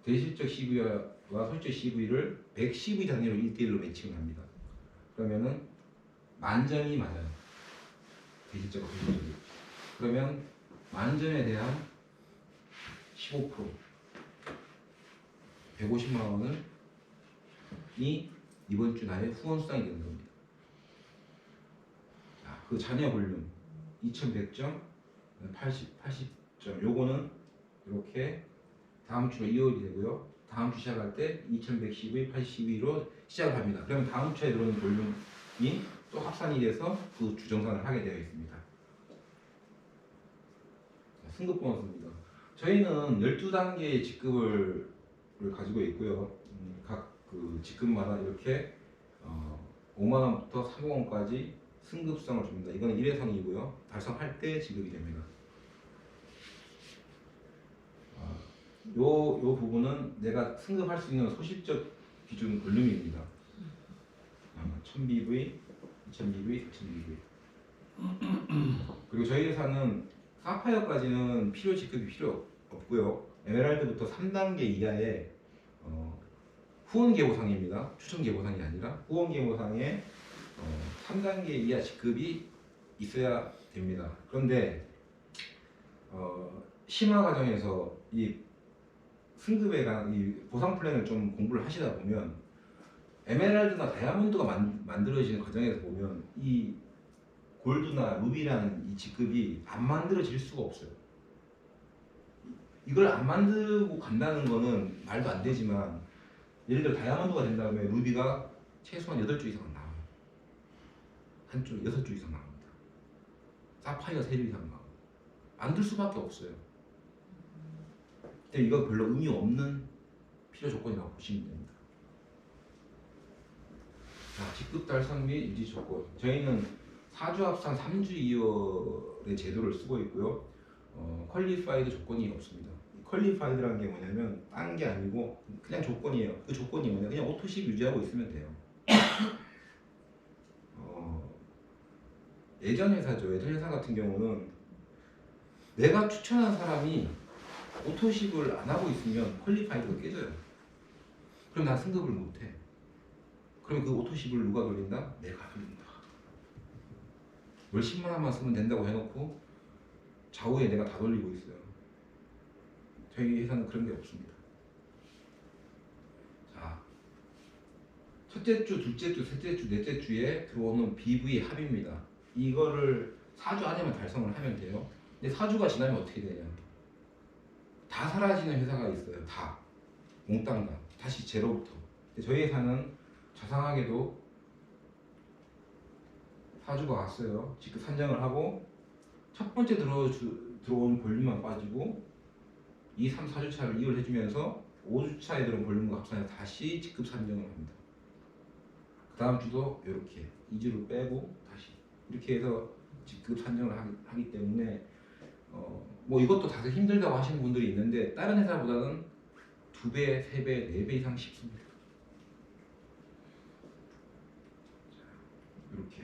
대실적 CV와 소실적 CV를 100CV 단위로 1대1로 매칭을 합니다. 그러면은 만점이 맞아요. 대실적과 소실적이. 그러면 만점에 대한 15% 150만 원은 이번 주 나의 후원 수당이 되는 겁니다. 자, 그 자녀 볼륨 2100점, 80점. 요거는 이렇게 다음 주로 이어이 되고요. 다음 주 시작할 때 2110의 80로 시작을 합니다. 그러면 다음 주에 들어오는 볼륨이 또 합산이 돼서 그 주정산을 하게 되어 있습니다. 자, 승급 보너스입니다. 저희는 12단계의 직급을 가지고 있고요. 각 그 직급마다 이렇게 5만 원부터 3억 원까지 승급 수당을 줍니다. 이거는 1회성이고요. 달성할 때 지급이 됩니다. 요 부분은 내가 승급할 수 있는 소실적 기준 볼륨입니다. 1000BV, 2000BV, 4000BV. 그리고 저희 회사는 사파이어까지는 필요 직급이 필요 없고요. 에메랄드부터 3단계 이하의 후원 계보상입니다. 추천 계보상이 아니라 후원 계보상에 3단계 이하 직급이 있어야 됩니다. 그런데 심화 과정에서 이 승급에 관한 이 보상 플랜을 좀 공부를 하시다 보면 에메랄드나 다이아몬드가 만들어지는 과정에서 보면 이 골드나 루비라는 이 직급이 안 만들어질 수가 없어요. 이걸 안 만들고 간다는 거는 말도 안 되지만 예를 들어 다이아몬드가 된 다음에 루비가 최소한 8줄 이상은 나와요. 한줄 6줄 이상 나옵니다. 사파이어 3줄 이상 나와요. 만들 수밖에 없어요. 근데 이거 별로 의미 없는 필요 조건이라고 보시면 됩니다. 자, 직급 달성 및 유지 조건. 저희는 4주 합산 3주 이월의 제도를 쓰고 있고요. 퀄리파이드 조건이 없습니다. 퀄리파이드라는 게 뭐냐면 딴 게 아니고 그냥 조건이에요. 그 조건이 뭐냐 그냥 오토식 유지하고 있으면 돼요. 예전 회사죠. 예전 회사 같은 경우는 내가 추천한 사람이 오토식을 안 하고 있으면 퀄리파이드가 깨져요. 그럼 난 승급을 못해. 그럼 그 오토식을 누가 돌린다? 내가 돌린다. 월 10만 원만 쓰면 된다고 해놓고 좌우에 내가 다 돌리고 있어요. 저희 회사는 그런 게 없습니다. 자, 첫째 주, 둘째 주, 셋째 주, 넷째 주에 들어오는 BV 합입니다. 이거를 4주 안에만 달성을 하면 돼요. 근데 4주가 지나면 어떻게 되냐? 다 사라지는 회사가 있어요. 다 몽땅 다 다시 제로부터. 근데 저희 회사는 자상하게도 4주가 왔어요. 직급 산정을 하고 첫 번째 들어온 볼륨만 빠지고 2, 3, 4주 차를 이월해주면서 5주 차에 들어온 볼륨과 합산해서 다시 직급 산정을 합니다. 그 다음 주도 이렇게 2주를 빼고 다시 이렇게 해서 직급 산정을 하기 때문에 뭐 이것도 다소 힘들다고 하시는 분들이 있는데 다른 회사보다는 2배, 3배, 4배 이상 쉽습니다. 이렇게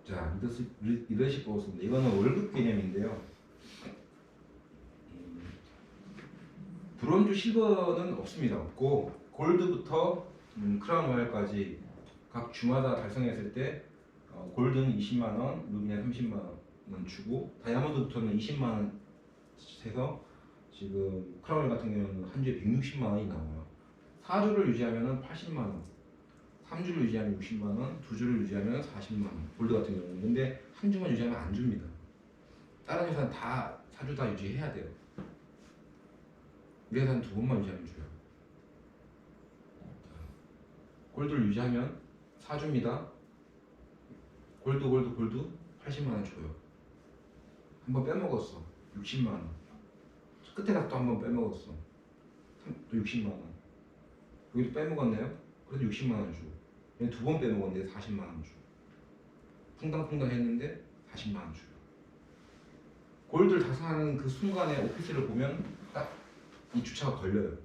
자 리더십 보너스인데 이거는 월급 개념인데요. 브론즈 실버는 없습니다. 없고 골드부터 크라운 로얄까지 각 주마다 달성했을 때 골드는 20만 원, 루비는 30만 원 주고 다이아몬드부터는 20만 원 해서 지금 크라운 같은 경우는 한 주에 160만 원이 나와요. 4주를 유지하면 80만 원, 3주를 유지하면 60만 원, 2주를 유지하면 40만 원. 골드 같은 경우는 근데 한 주만 유지하면 안 줍니다. 다른 회사는 다 4주 다 유지해야 돼요. 우리 회사는 2번만 유지하면 줘요. 골드를 유지하면 4줍니다. 골드 80만 원 줘요. 한번 빼먹었어. 60만 원. 끝에 가서 또 한번 빼먹었어. 또 60만 원. 여기도 빼먹었네요. 그래도 60만 원 줘. 얘는 2번 빼먹었는데 40만 원 줘. 쿵당쿵당 했는데 40만 원 줘요. 골드를 달성하는 그 순간에 오피스를 보면 딱 이 주차가 걸려요.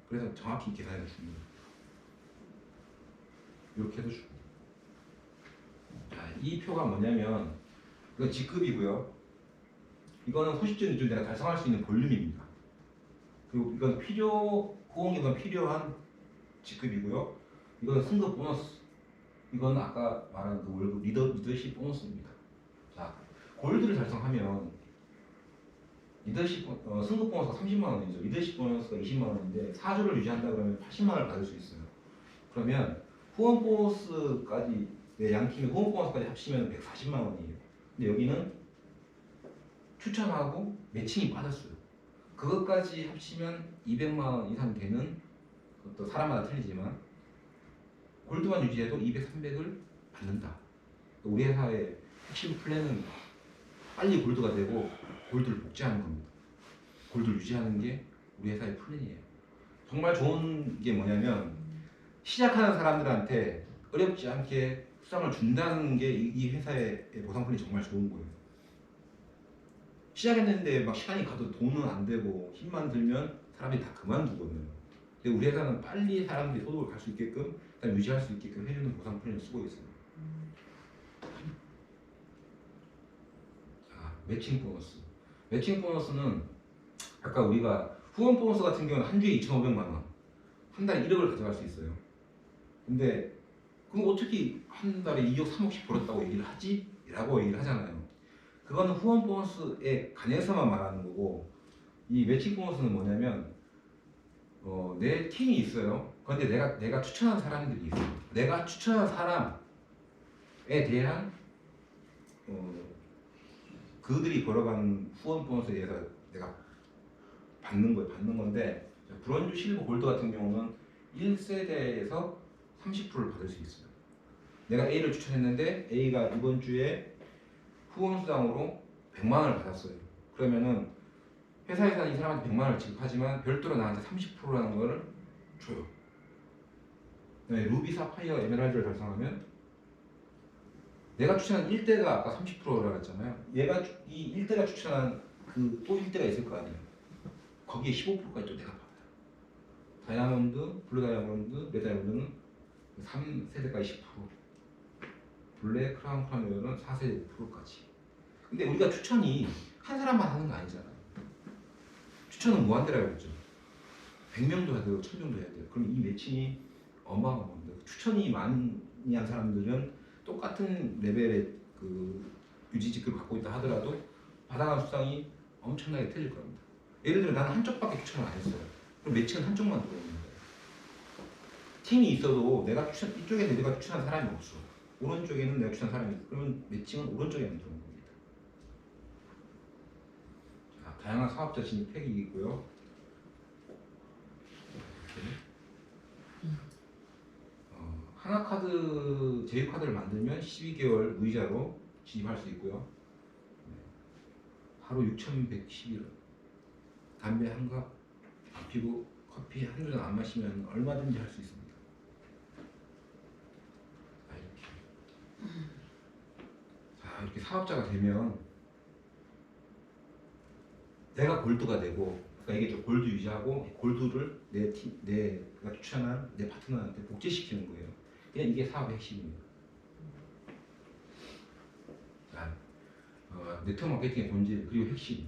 그래서 정확히 계산해서 줍니다. 이렇게 해서 주고. 자, 이 표가 뭐냐면 이건 직급이고요. 이거는 소식적 기준 내가 달성할 수 있는 볼륨입니다. 그리고 이건 호응기관 필요한 직급이고요. 이건 승급 보너스. 이건 아까 말한 그 월급 리더십 보너스입니다. 자, 골드를 달성하면 리더십 승급 보너스가 30만 원이죠. 리더십 보너스가 20만 원인데 4주를 유지한다 그러면 80만 원을 받을 수 있어요. 그러면 후원 보너스까지 양 팀의 후원 보너스까지 합치면 140만 원이에요. 근데 여기는 추천하고 매칭이 빠졌어요. 그것까지 합치면 200만 원 이상 되는 것도 사람마다 틀리지만 골드만 유지해도 200, 300을 받는다. 우리 회사의 핵심 플랜은 빨리 골드가 되고 골드를 복제하는 겁니다. 골드를 유지하는 게 우리 회사의 플랜이에요. 정말 좋은 게 뭐냐면 시작하는 사람들한테 어렵지 않게 수당을 준다는 게 이 회사의 보상플랜이 정말 좋은 거예요. 시작했는데 막 시간이 가도 돈은 안 되고 힘만 들면 사람들이 다 그만두거든요. 근데 우리 회사는 빨리 사람들이 소득을 갈 수 있게끔 일단 유지할 수 있게끔 해주는 보상 플랜을 쓰고 있어요. 자, 매칭 보너스. 매칭 보너스는 아까 우리가 후원 보너스 같은 경우는 한 주에 2,500만 원, 한 달에 1억을 가져갈 수 있어요. 근데 그럼 어떻게 한 달에 2억, 3억씩 벌었다고 얘기를 하지? 라고 얘기를 하잖아요. 그거는 후원 보너스에 관해서만 말하는 거고 이 매칭 보너스는 뭐냐면 내 팀이 있어요. 그런데 내가 추천한 사람들이 있어요. 내가 추천한 사람에 대한 그들이 벌어가는 후원 보너스에 대해서 내가 받는 건데 브론즈, 실버, 골드 같은 경우는 1세대에서 30%를 받을 수 있어요. 내가 A를 추천했는데 A가 이번 주에 후원 수당으로 100만 원을 받았어요. 그러면은 회사에서는 이 사람한테 100만 원을 지급하지만 별도로 나한테 30%라는 거를 줘요. 네, 루비, 사파이어, 에메랄드를 달성하면 내가 추천한 1대가 아까 30%라고 했잖아요. 얘가 이 1대가 추천한 그 또 1대가 있을 거 아니에요. 거기에 15%까지 또 내가 받아요. 다이아몬드, 블루 다이아몬드, 레드 다이아몬드는 3세대까지 10%, 블랙, 크라운, 크라운은 4세대 9%까지. 근데 우리가 추천이 한 사람만 하는 거 아니잖아요. 추천은 무한대라고 했죠. 100명도 해야 되고 1000명도 해야 돼요. 그럼 이 매칭이 어마어마합니다. 추천이 많이 한 사람들은 똑같은 레벨의 그 유지 직급을 갖고 있다 하더라도 받아간 수당이 엄청나게 틀릴 겁니다. 예를 들어 나는 한쪽밖에 추천을 안 했어요. 그럼 매칭은 한쪽만 들어오는 거예요. 팀이 있어도 내가 이쪽에는 내가 추천한 사람이 없어. 오른쪽에는 내가 추천한 사람이 있어. 그러면 매칭은 오른쪽에만 들어오는 겁니다. 자, 다양한 사업자 진입 팩이 있고요. 하나카드 제휴카드를 만들면 12개월 무이자로 진입할 수 있고요. 하루 6,111원. 담배 한 갑 안 피고 커피 한두 잔 안 마시면 얼마든지 할 수 있습니다. 이렇게 사업자가 되면 내가 골드가 되고, 그러니까 이게 좀 골드 유지하고 골드를 내가 추천한 내 파트너한테 복제시키는 거예요. 그냥 이게 사업의 핵심이에요. 자, 네트워크 마케팅의 본질 그리고 핵심.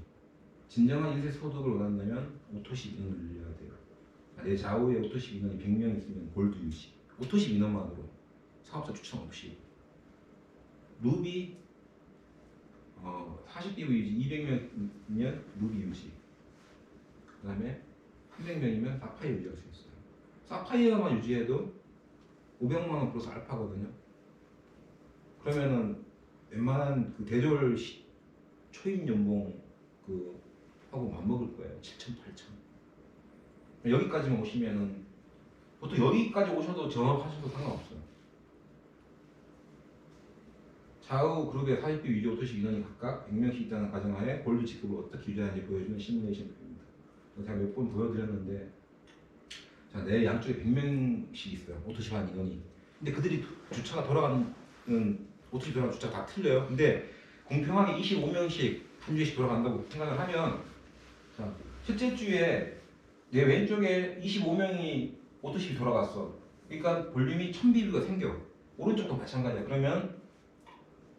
진정한 인쇄 소득을 원한다면 오토십 인원을 늘려야 돼요. 내 좌우에 오토십 인원이 100명 있으면 골드 유지. 오토십 인원만으로 사업자 추천 없이. 루비 40BV 유지, 200명이면 루비 유지. 그 다음에 300명이면 사파이어 유지할 수 있어요. 사파이어만 유지해도 500만 원 플러스 알파거든요. 그러면은 웬만한 그 대졸 초임 연봉 하고 맞먹을 거예요. 7천, 8천. 여기까지만 오시면은 보통 여기까지 오셔도 전업하셔도 상관없어요. 좌우 그룹의 40비 위주 오토식 인원이 각각 100명씩 있다는 가정하에 골드 직급을 어떻게 유지하는지 보여주는 시뮬레이션입니다. 제가 몇 번 보여드렸는데, 자, 내 양쪽에 100명씩 있어요. 오토식 한 인원이. 근데 그들이 주차가 돌아가는 오토식 돌아가는 주차 다 틀려요. 근데 공평하게 25명씩 한 주씩 돌아간다고 생각을 하면, 자, 첫째 주에 내 왼쪽에 25명이 오토식이 돌아갔어. 그러니까 볼륨이 1000비비가 생겨. 오른쪽도 마찬가지야. 그러면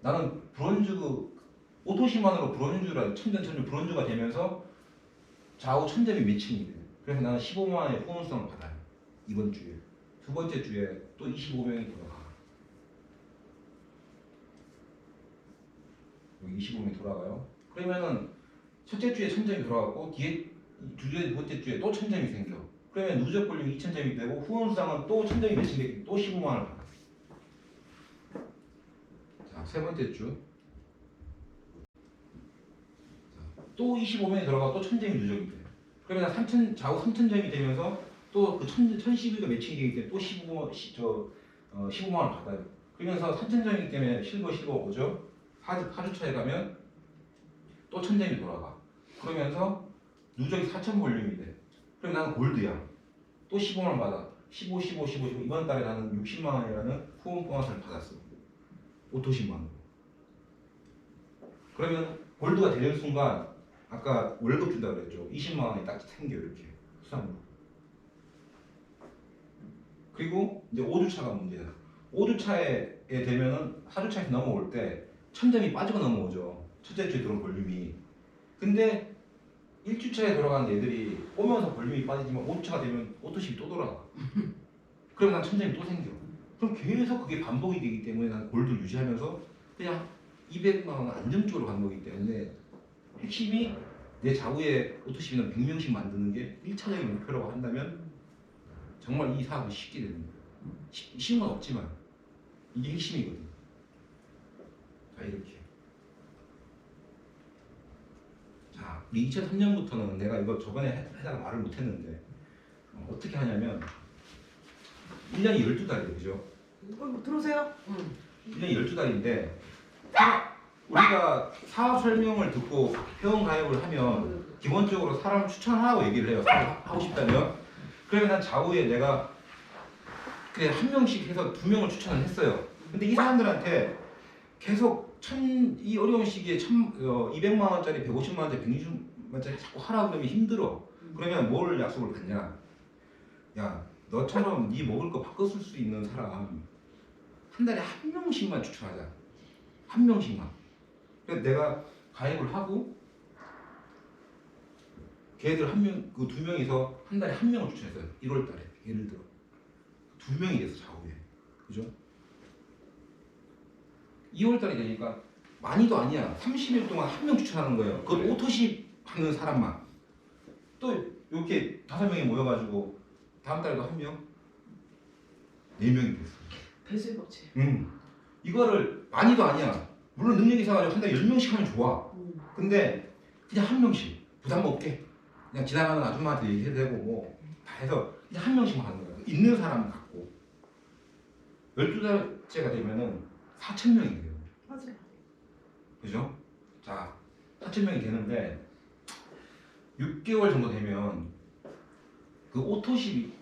나는 브론즈 오토시만으로 브론즈라 천전 브론즈가 되면서 좌우 1000점이 매칭이 돼. 그래서 나는 15만 원의 보너스를 받아요. 이번 주에. 두 번째 주에 또 25명이 돌아가. 여기 25명이 돌아가요. 그러면은 첫째 주에 1000점이 돌아갔고 뒤에 두 번째 주에 또 1000점이 생겨. 그러면 누적 볼륨이 2000점이 되고 후원수당은 또 1000점이 매칭되고 또 15만 원을 받아. 세 번째 주 또 25명이 들어가 또 1000점이 누적이 돼. 그러면 좌우 3000점이 되면서 또 그 1012가 매칭이 되기 때문에 또 15만 원 받아요. 그러면서 3000점이기 때문에 실버 오죠. 4주차에 가면 또 1000점이 돌아가. 그러면서 누적이 4000 볼륨이 돼. 그럼 나는 골드야. 또 15만 원 받아. 15 이번 달에 나는 60만 원이라는 후원 보너스를 받았어. 오토십만으로. 그러면 골드가 되는 순간 아까 월급 준다고 그랬죠. 20만 원이 딱 생겨 이렇게 수당으로. 그리고 이제 5주차가 문제야. 5주차에 되면은 4주차에서 넘어올 때 1000점이 빠지고 넘어오죠. 첫째 주에 들어온 볼륨이. 근데 1주차에 돌아가는 애들이 오면서 볼륨이 빠지지만 5주차가 되면 오토십이 또 돌아가. 그럼 난 1000점이 또 생겨. 그럼 계속 그게 반복이 되기 때문에 난 골드를 유지하면서 그냥 200만 원은 안정적으로 가는 거기 때문에 핵심이 내 좌우에 오토십이는 100명씩 만드는 게 1차적인 목표라고 한다면 정말 이 사업이 쉽게 되는 거예요. 쉬운 건 없지만 이게 핵심이거든요. 자, 이렇게. 자, 우리 2003년부터는 내가 이거 저번에 하다가 말을 못했는데 어떻게 하냐면 1년이 12달이에요. 그죠? 들어오세요. 1년이 12달인데 우리가 사업 설명을 듣고 회원 가입을 하면 기본적으로 사람을 추천하라고 얘기를 해요. 하고 싶다면. 그러면 난 좌우에 내가 그냥 한 명씩 해서 2명을 추천을 했어요. 근데 이 사람들한테 계속 이 어려운 시기에 200만 원짜리, 150만 원짜리, 160만 원짜리 자꾸 하라고 그러면 힘들어. 그러면 뭘 약속을 받냐? 야, 너처럼 네 먹을 거 바꿔 쓸 수 있는 사람 한 달에 한 명씩만 추천하자. 한 명씩만. 그래서 내가 가입을 하고 걔들 그 2명이서 한 달에 한 명을 추천했어요. 1월 달에 예를 들어 2명이 돼서 좌우에. 그죠? 2월 달이 되니까 많이도 아니야. 30일 동안 한 명 추천하는 거예요. 그걸 오토십 하는 사람만. 또 이렇게 5명이 모여가지고 다음 달에도 한 명, 4명이 됐어. 배수의 법칙. 이거를 많이도 아니야. 물론 능력이 있어가지고 한 달에 10명씩 하면 좋아. 근데 그냥 한 명씩 부담 없게 그냥 지나가는 아줌마한테 얘기해도 되고 뭐 다 해서 그냥 한 명씩만 하는 거야. 있는 사람 갖고 12달째가 되면은 4,000명이 돼요. 맞아요. 그죠? 자, 4,000명이 되는데 6개월 정도 되면 그 오토십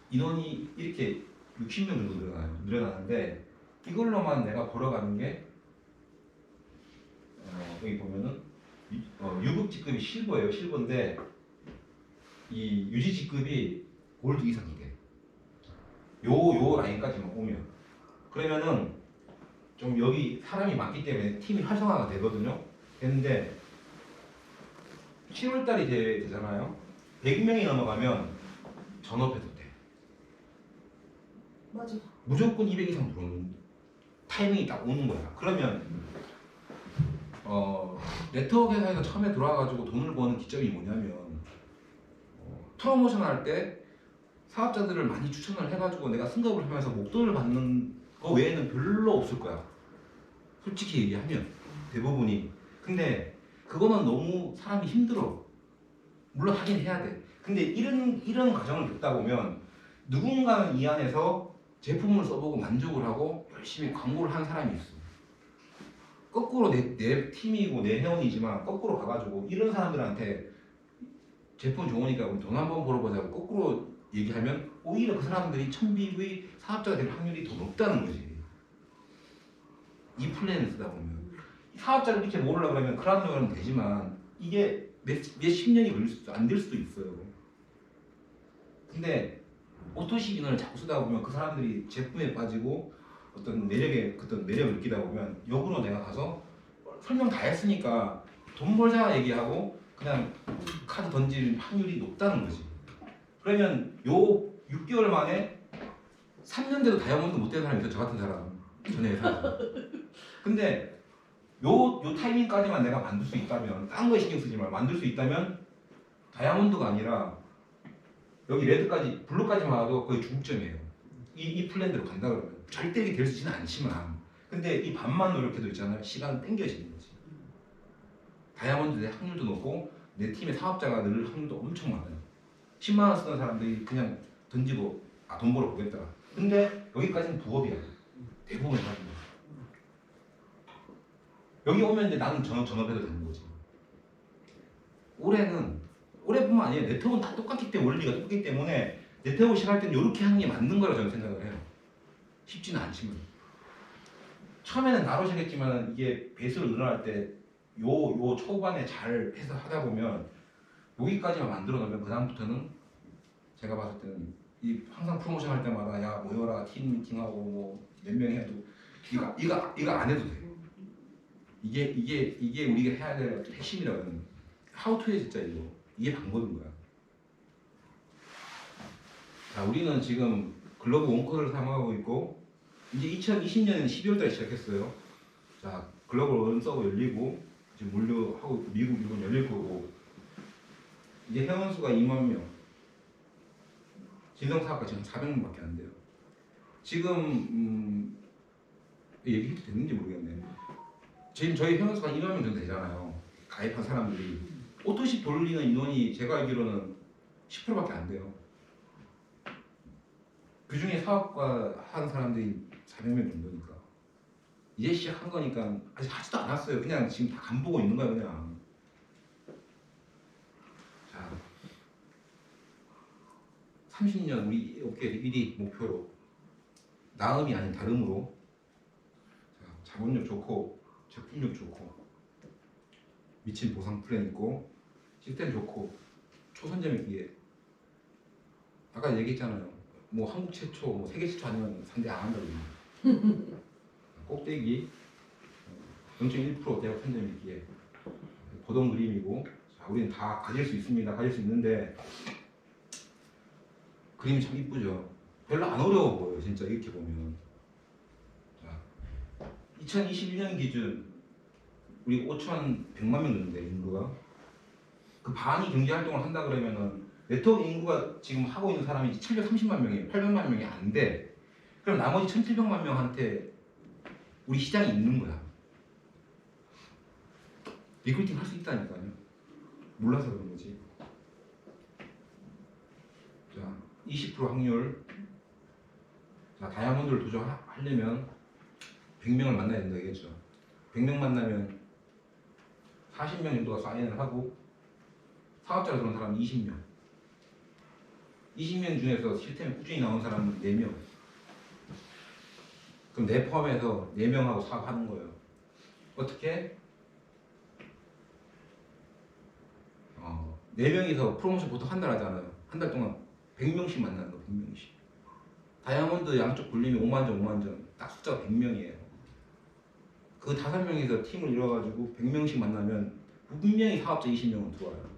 인원이 이렇게 60명 정도 늘어나는데 이걸로만 내가 벌어가는 게 여기 보면은 유급 직급이 실버예요. 실버인데 이 유지 직급이 골드 이상이게. 요 라인까지만 오면 그러면은 좀 여기 사람이 많기 때문에 팀이 활성화가 되거든요. 되는데 7월달이 되잖아요. 100명이 넘어가면 전업해도 돼. 맞아. 무조건 200 이상 들어오는 타이밍이 딱 오는 거야. 그러면 네트워크 회사에서 처음에 들어와가지고 돈을 버는 기점이 뭐냐면 프로모션 할 때 사업자들을 많이 추천을 해가지고 내가 승급을 하면서 목돈을 받는 거 외에는 별로 없을 거야. 솔직히 얘기하면 대부분이. 근데 그거는 너무 사람이 힘들어. 물론 하긴 해야 돼. 근데 이런 과정을 겪다 보면 누군가는 이 안에서 제품을 써보고 만족을 하고 열심히 광고를 한 사람이 있어. 거꾸로 내 팀이고 내 회원이지만 거꾸로 가가지고 이런 사람들한테 제품 좋으니까 우리 돈 한번 벌어보자고 거꾸로 얘기하면 오히려 그 사람들이 천비의 사업자가 될 확률이 더 높다는 거지. 이 플랜을 쓰다 보면 사업자를 이렇게 모으려고 그러면 크라우드를 하면 되지만 이게 몇십 년이 걸릴 수도 안 될 수도 있어요. 근데 오토식 인원을 자꾸 쓰다 보면 그 사람들이 제품에 빠지고 어떤 매력을 느끼다 보면 역으로 내가 가서 설명 다 했으니까 돈 벌자 얘기하고 그냥 카드 던질 확률이 높다는 거지. 그러면 요 6개월 만에 3년 돼도 다이아몬드 못 된 사람이 있어. 저 같은 사람 전에 회사에서. 근데 요 타이밍까지만 내가 만들 수 있다면 딴 거에 신경 쓰지 말고 만들 수 있다면 다이아몬드가 아니라 여기 레드까지 블루까지만 와도 거의 중점이에요. 이 플랜대로 간다 그러면 절대 이게 될 수 있지는 않지만 근데 이 반만 노력해도 있잖아요. 시간 땡겨지는 거지. 다이아몬드 내 확률도 높고 내 팀의 사업자가 늘 확률도 엄청 많아요. 10만 원 쓰는 사람들이 그냥 던지고 돈 벌어 보겠다. 근데 여기까지는 부업이야. 대부분 사람들. 여기 오면 이제 나는 전업해도 되는 거지. 올해뿐만 아니라 네트워크는 다 똑같기 때문에 원리가 똑같기 때문에 네트워크 시작할 때는 이렇게 하는 게 맞는 거라고 저는 생각을 해요. 쉽지는 않지만 처음에는 나로 시작했지만 이게 배수로 늘어날 때 요 초반에 잘 해서 하다 보면 여기까지만 만들어 놓으면 그 다음부터는 제가 봤을 때는 항상 프로모션 할 때마다 야 모여라 팀 미팅하고 뭐 몇 명 해도 이거 안 해도 돼. 이게 우리가 해야 될 핵심이라고는 하우투에 진짜 이게 방법인 거야. 자, 우리는 지금 글로벌 원코드를 사용하고 있고 이제 2020년에는 12월달에 시작했어요. 자, 글로벌 원 서버 열리고 지금 물류하고 있고 미국 일본 열릴 거고 이제 회원수가 2만 명. 진성사업가 지금 400명밖에 안 돼요. 지금 얘기해도 됐는지 모르겠네. 지금 저희 회원수가 2만 명 정도 되잖아요. 가입한 사람들이 오토십 돌리는 인원이 제가 알기로는 10%밖에 안 돼요. 그 중에 사업가 하는 사람들이 400명 정도니까 이제 시작한 거니까 아직 하지도 않았어요. 그냥 지금 다 간보고 있는 거야 그냥. 자, 30년 우리 업계 1위 목표로 나음이 아닌 다름으로 자, 자본력 좋고 제품력 좋고 미친 보상 플랜 있고 시스템 좋고 초선점의 기회. 아까 얘기했잖아요. 뭐 한국 최초, 뭐 세계 최초 아니면 상대 안 한다고. 꼭대기 0.1% 대학 선점의 기회. 고동 그림이고 자, 우리는 다 가질 수 있습니다. 가질 수 있는데 그림이 참 이쁘죠. 별로 안 어려워 보여요. 진짜 이렇게 보면. 자, 2021년 기준 우리 5,100만 명 넘는데 인구가 그 반이 경제활동을 한다 그러면은 네트워크 인구가 지금 하고 있는 사람이 730만 명이에요. 800만 명이 안 돼. 그럼 나머지 1,700만 명한테 우리 시장이 있는 거야. 리크루팅 할 수 있다니까요. 몰라서 그런 거지. 자, 20% 확률. 자, 다이아몬드를 도전하려면 100명을 만나야 된다 이겠죠. 100명 만나면 40명 정도가 사인을 하고 사업자로 들어온 사람은 20명. 20명 중에서 시스템에 꾸준히 나온 사람은 4명. 그럼 내 포함해서 4명하고 사업하는 거예요. 어떻게? 4명이서 프로모션 보통 한 달 하잖아요. 한 달 동안 100명씩 만나는 거, 100명씩. 다이아몬드 양쪽 굴리면 5만 점, 5만 점. 딱 숫자가 100명이에요. 그 5명이서 팀을 이뤄가지고 100명씩 만나면 분명히 사업자 20명은 들어와요.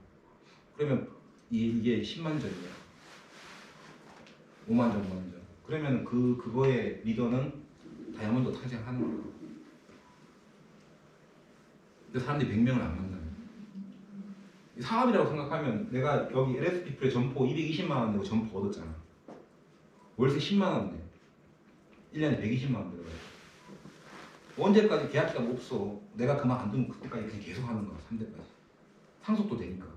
그러면 이게 10만 점이에요. 5만 점, 5만 점. 그러면 그거의 리더는 다이아몬드 탄생하는 거예요. 근데 사람들이 100명을 안 만나요. 사업이라고 생각하면 내가 여기 LS 피플에 점포 220만 원 내고 점포 얻었잖아. 월세 10만 원 내. 1년에 120만 원 들어가요. 언제까지 계약 기간 없어. 내가 그만 안 두면 그때까지 그냥 계속 하는 거야. 3대까지. 상속도 되니까.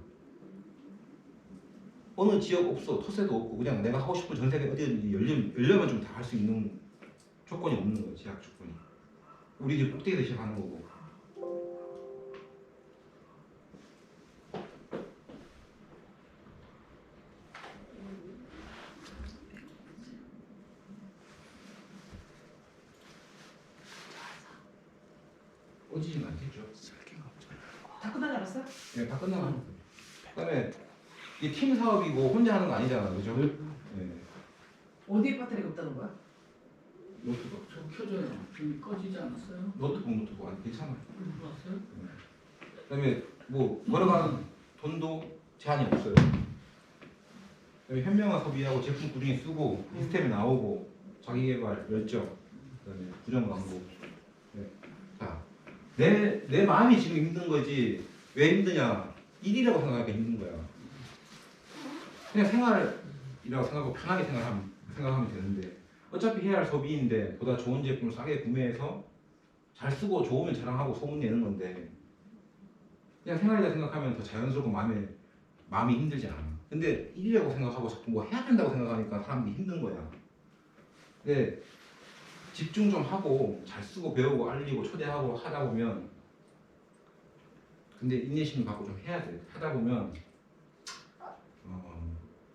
어느 지역 없어. 토세도 없고 그냥 내가 하고 싶은 전 세계 어디든지 열려면 좀 다 할 수 있는 조건이 없는 거야. 제약 조건이. 우리 이제 꼭대기에서 시작하는 거고. 꺼지지는 않겠죠. 다 끝나지 않았어요? 네, 다 끝나면. 그다음에 이 팀 사업이고 혼자 하는 거 아니잖아, 그죠? 네. 어디에 배터리가 없다는 거야? 노트북. 저 켜져요. 지금 꺼지지 않았어요? 노트북 아니 괜찮아요. 몰랐어요? 그다음에 뭐 벌어가는 돈도 제한이 없어요. 그다음에 현명한 소비하고 제품 꾸준히 쓰고 시스템이 나오고 자기개발 열정, 그다음에 부정 광고. 네. 자, 내 마음이 지금 힘든 거지 왜 힘드냐? 일이라고 생각하니까 힘든 거야. 그냥 생활이라고 생각하고 편하게 생각하면 되는데 어차피 해야 할 소비인데 보다 좋은 제품을 싸게 구매해서 잘 쓰고 좋으면 자랑하고 소문 내는 건데 그냥 생활이라 생각하면 더 자연스럽고 마음이 힘들지 않아. 근데 일이라고 생각하고 자꾸 뭐 해야 된다고 생각하니까 사람들이 힘든 거야. 근데 집중 좀 하고 잘 쓰고 배우고 알리고 초대하고 하다 보면 근데 인내심을 갖고 좀 해야 돼. 하다 보면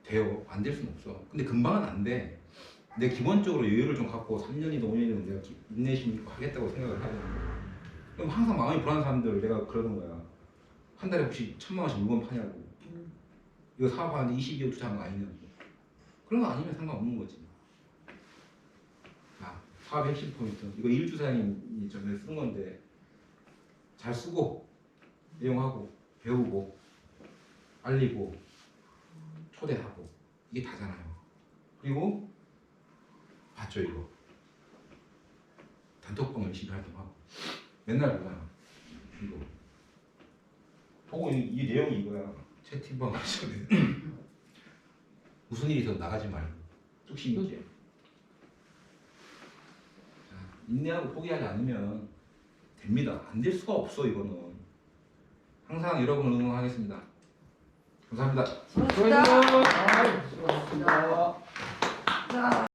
돼요. 안 될 수는 없어. 근데 금방은 안 돼. 내 기본적으로 여유를 좀 갖고 3년이든 5년이든 내가 인내심 있고 하겠다고 생각을 하거든. 그럼 항상 마음이 불안한 사람들 내가 그러는 거야. 한 달에 혹시 1,000만 원씩 물건 파냐고. 이거 사업하는데 22억 투자한 거 아니냐고. 그런 거 아니면 상관없는 거지. 자, 사업의 핵심 포인트. 이거 이일주사님이 전에 쓴 건데 잘 쓰고 이용하고 배우고 알리고 초대하고 이게 다잖아요. 그리고 봤죠 이거 단톡방 열심히 활동하고 맨날 보잖아 이거 보고 이 내용이 이거야. 채팅방 가셔야 무슨 일이 있어도 나가지 말고 뚝심 있게. 자, 인내하고 포기하지 않으면 됩니다. 안 될 수가 없어. 이거는 항상 여러분을 응원하겠습니다. 감사합니다. 수고하셨습니다. 수고하셨습니다. 자.